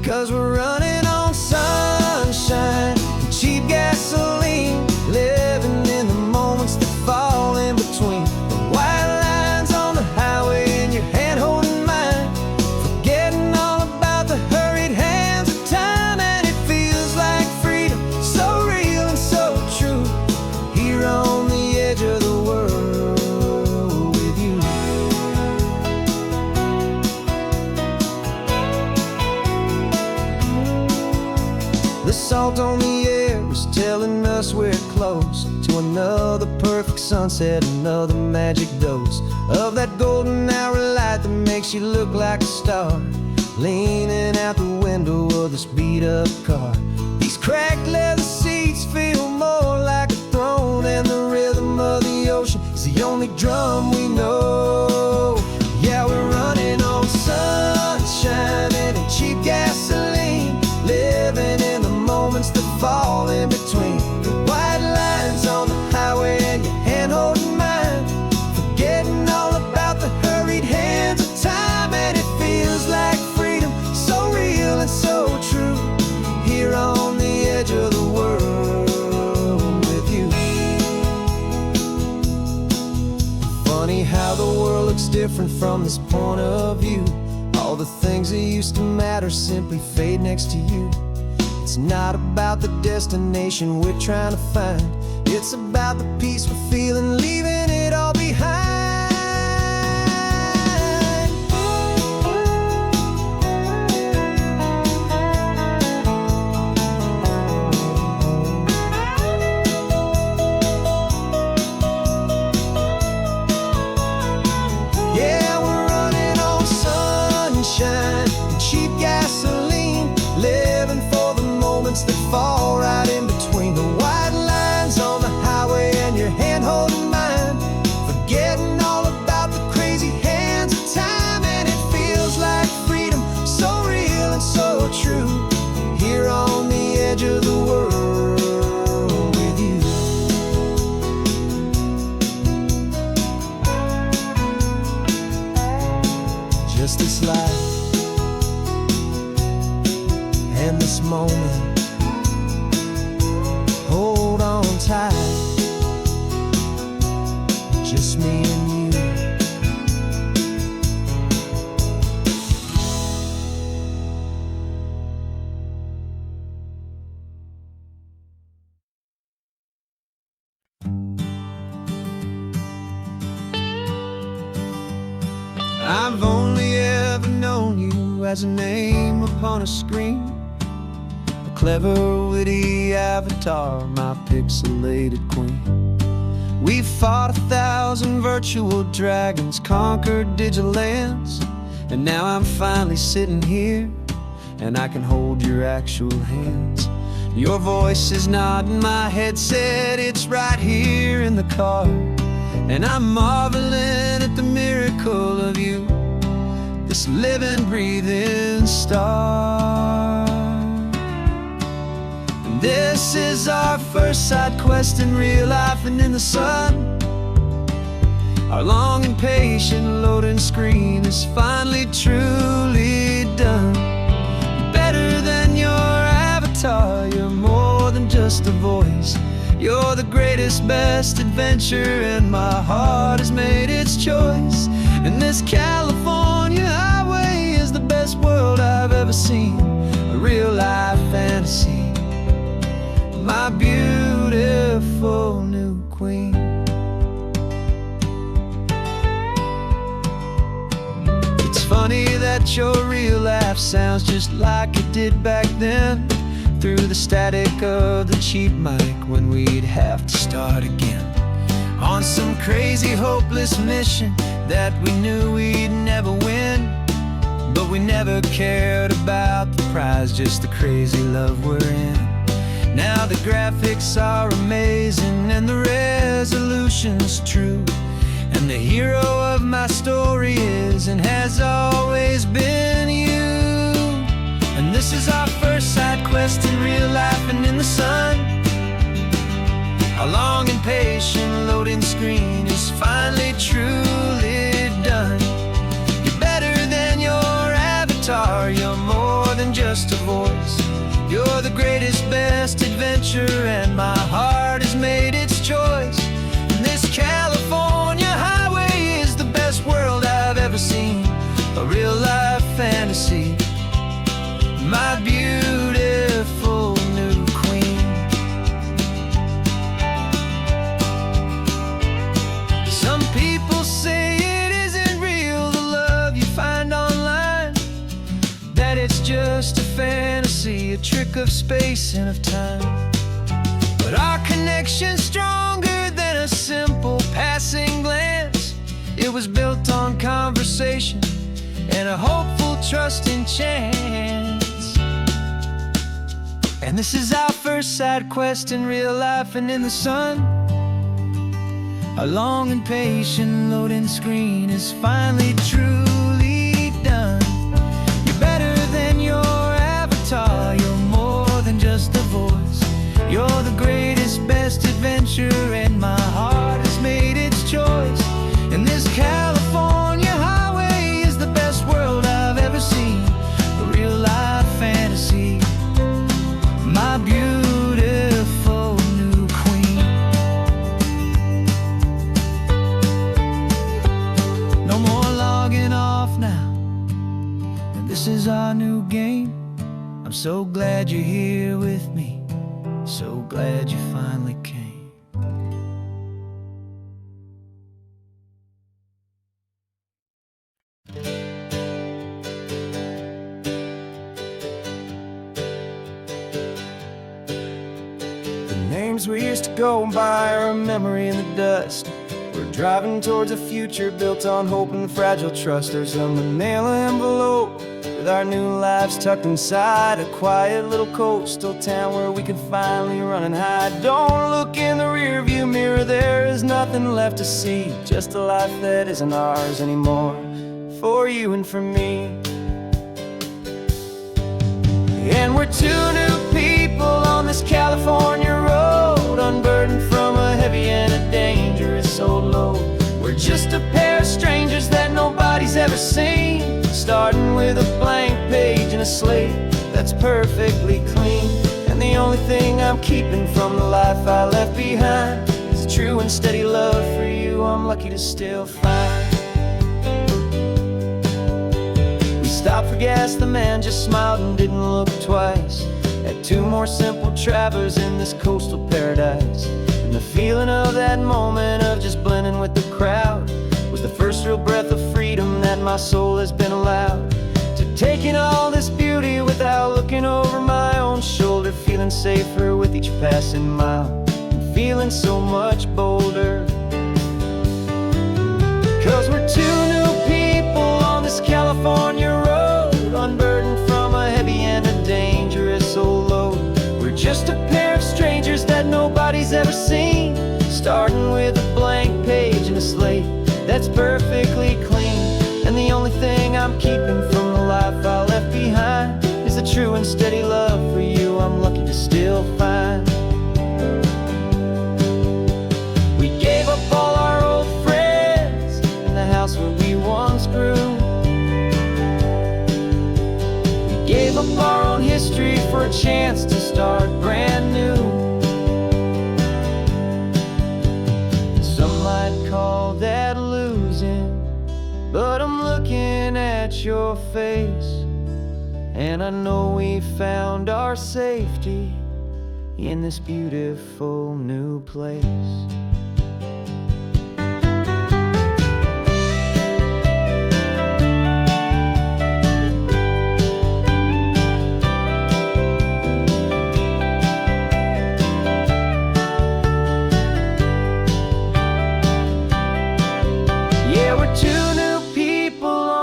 S1: 'Cause we're running on sunshine and cheap gasoline, living in the moments that fall in between. The white lines on the highway and your hand holding mine, forgetting all about the hurried hands of time. And it feels like freedom, so real and so true, here on the edge of the world with you. The salt on the air was telling us we're close to another perfect sunset, another magic dose of that golden hour light that makes you look like a star, leaning out the window of this beat-up car. These cracked leather seats feel more like a throne, and the rhythm of the ocean is the only drum we know. Yeah, we're running on sunshine and cheap gasoline, living in the moments that fall in between the white lines on the highway and your hand holding mine, forgetting all about the hurried hands of time. And it feels like freedom, so real and so true, here on the edge of the world with you. Funny how the world looks different from this point of view. All the things that used to matter simply fade next to you. It's not about the destination we're trying to find, it's about the peace we're feeling, leaving it all behind. Yeah, we're running on sunshine and cheap gasoline, living for the moments that fall right in between the white lines on the highway and your hand holding mine, forgetting all about the crazy hands of time. And it feels like freedom, so real and so true, here on the edge of the world with you. Just this life and this moment, hold on tight, just me and you. I've only ever known you as a name upon a screen, a clever, witty avatar, my pixelated queen. We've fought 1,000 virtual dragons, conquered digital lands, and now I'm finally sitting here, and I can hold your actual hands. Your voice is not in my headset, it's right here in the car, and I'm marveling at the miracle of you, this living, breathing star. And this is our first side quest in real life and in the sun. Our long and patient loading screen is finally truly done. You're better than your avatar, you're more than just a voice. You're the greatest, best adventure, and my heart has made its choice. And this California highway is the best world I've ever seen, a real life fantasy, my beautiful new queen. It's funny that your real life sounds just like it did back then, through the static of the cheap mic when we'd have to start again, on some crazy hopeless mission that we knew we'd never win. But we never cared about the prize, just the crazy love we're in. Now the graphics are amazing and the resolution's true, and the hero of my story is and has always been you. And this is our first side quest in real life and in the sun. Our long and patient loading screen is finally truly done. You're better than your avatar, you're more than just a voice. You're the greatest, best adventure, and my heart has made its choice. And this California highway is the best world I've ever seen, a real life fantasy, my beautiful new queen. Some people say it isn't real, the love you find online, that it's just a fantasy, a trick of space and of time. But our connection's stronger than a simple passing glance. It was built on conversation and a hopeful, trusting chance. And this is our first side quest in real life and in the sun. Our long and patient loading screen is finally truly done. You're better than your avatar, you're more than just a voice. You're the greatest, best adventure, and my heart has made its choice. And this California highway is the best world I've ever seen. A real life fantasy, my beautiful new queen. No more logging off now, and this is our new game. I'm so glad you're here with me, so glad you finally came. Names we used to go by are a memory in the dust. We're driving towards a future built on hope and fragile trust. There's a manila envelope with our new lives tucked inside, a quiet little coastal town where we can finally run and hide. Don't look in the rearview mirror, there is nothing left to see, just a life that isn't ours anymore, for you and for me. And we're two new people on this California road, unburdened from a heavy and a dangerous old load. We're just a pair of strangers that nobody's ever seen, starting with a blank page and a slate that's perfectly clean. And the only thing I'm keeping from the life I left behind is a true and steady love for you I'm lucky to still find. Stopped for gas, the man just smiled and didn't look twice. Had two more simple travelers in this coastal paradise. And the feeling of that moment of just blending with the crowd was the first real breath of freedom that my soul has been allowed to take in all this beauty without looking over my own shoulder, feeling safer with each passing mile and feeling so much bolder. 'Cause we're two new people on this California road, unburdened from a heavy and a dangerous old load. We're just a pair of strangers that nobody's ever seen, starting with a blank page and a slate that's perfectly clean. And the only thing I'm keeping from the life I left behind is the true and steady love for you I'm lucky to still find. We gave up all our old friends in the house where we once grew. Gave up our own history for a chance to start brand new. Some might call that losing, but I'm looking at your face, and I know we found our safety in this beautiful new place.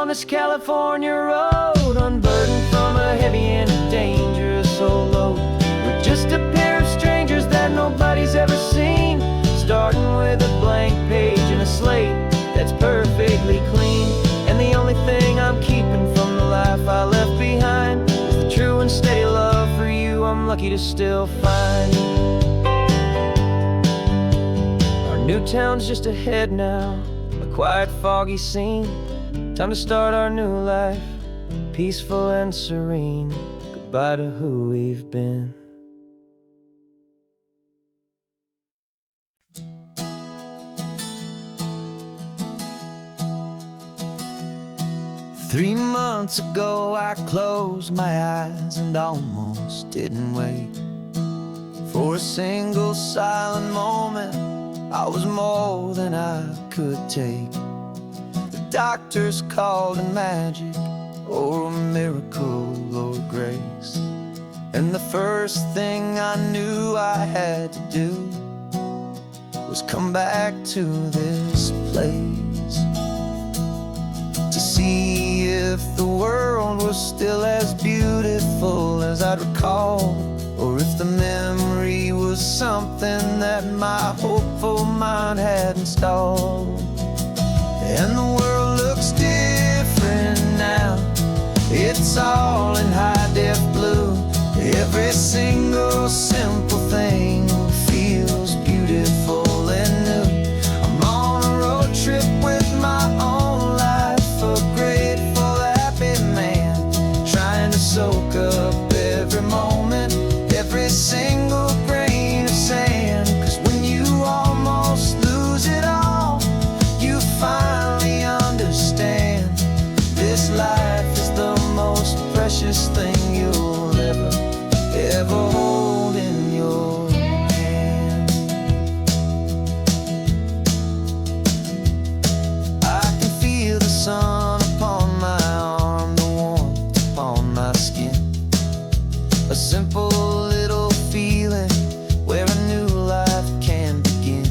S1: This California road, unburdened from a heavy and a dangerous old load. We're just a pair of strangers that nobody's ever seen, starting with a blank page and a slate that's perfectly clean. And the only thing I'm keeping from the life I left behind is the true and steady love for you I'm lucky to still find. Our new town's just ahead now, a quiet, foggy scene. Time to start our new life, peaceful and serene. Goodbye to who we've been. Three months ago I closed my eyes and almost didn't wait for a single silent moment. I was more than I could take. Doctors called it magic, or a miracle, or grace. And the first thing I knew I had to do was come back to this place to see if the world was still as beautiful as I'd recall, or if the memory was something that my hopeful mind had installed. And the world looks different now, it's all in high-def blue. Every single simple thing feels beautiful and new. I'm on a road trip with my own life, a grateful, happy man, trying to soak up every moment, every single grain of sand. 'Cause when you almost lose it all, you finally understand this life is the most precious thing you'll ever hold in your hand. I can feel the sun upon my arm, the warmth upon my skin, a simple little feeling where a new life can begin.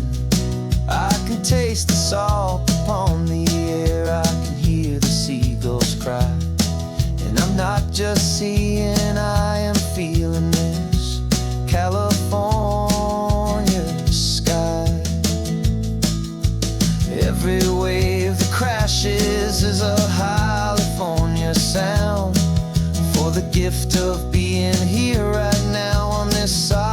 S1: I can taste the salt upon the air, I can hear the seagulls cry, and I'm not just seeing, I am feeling this California sky. Every wave that crashes is a California sound, for the gift of being here right now on this side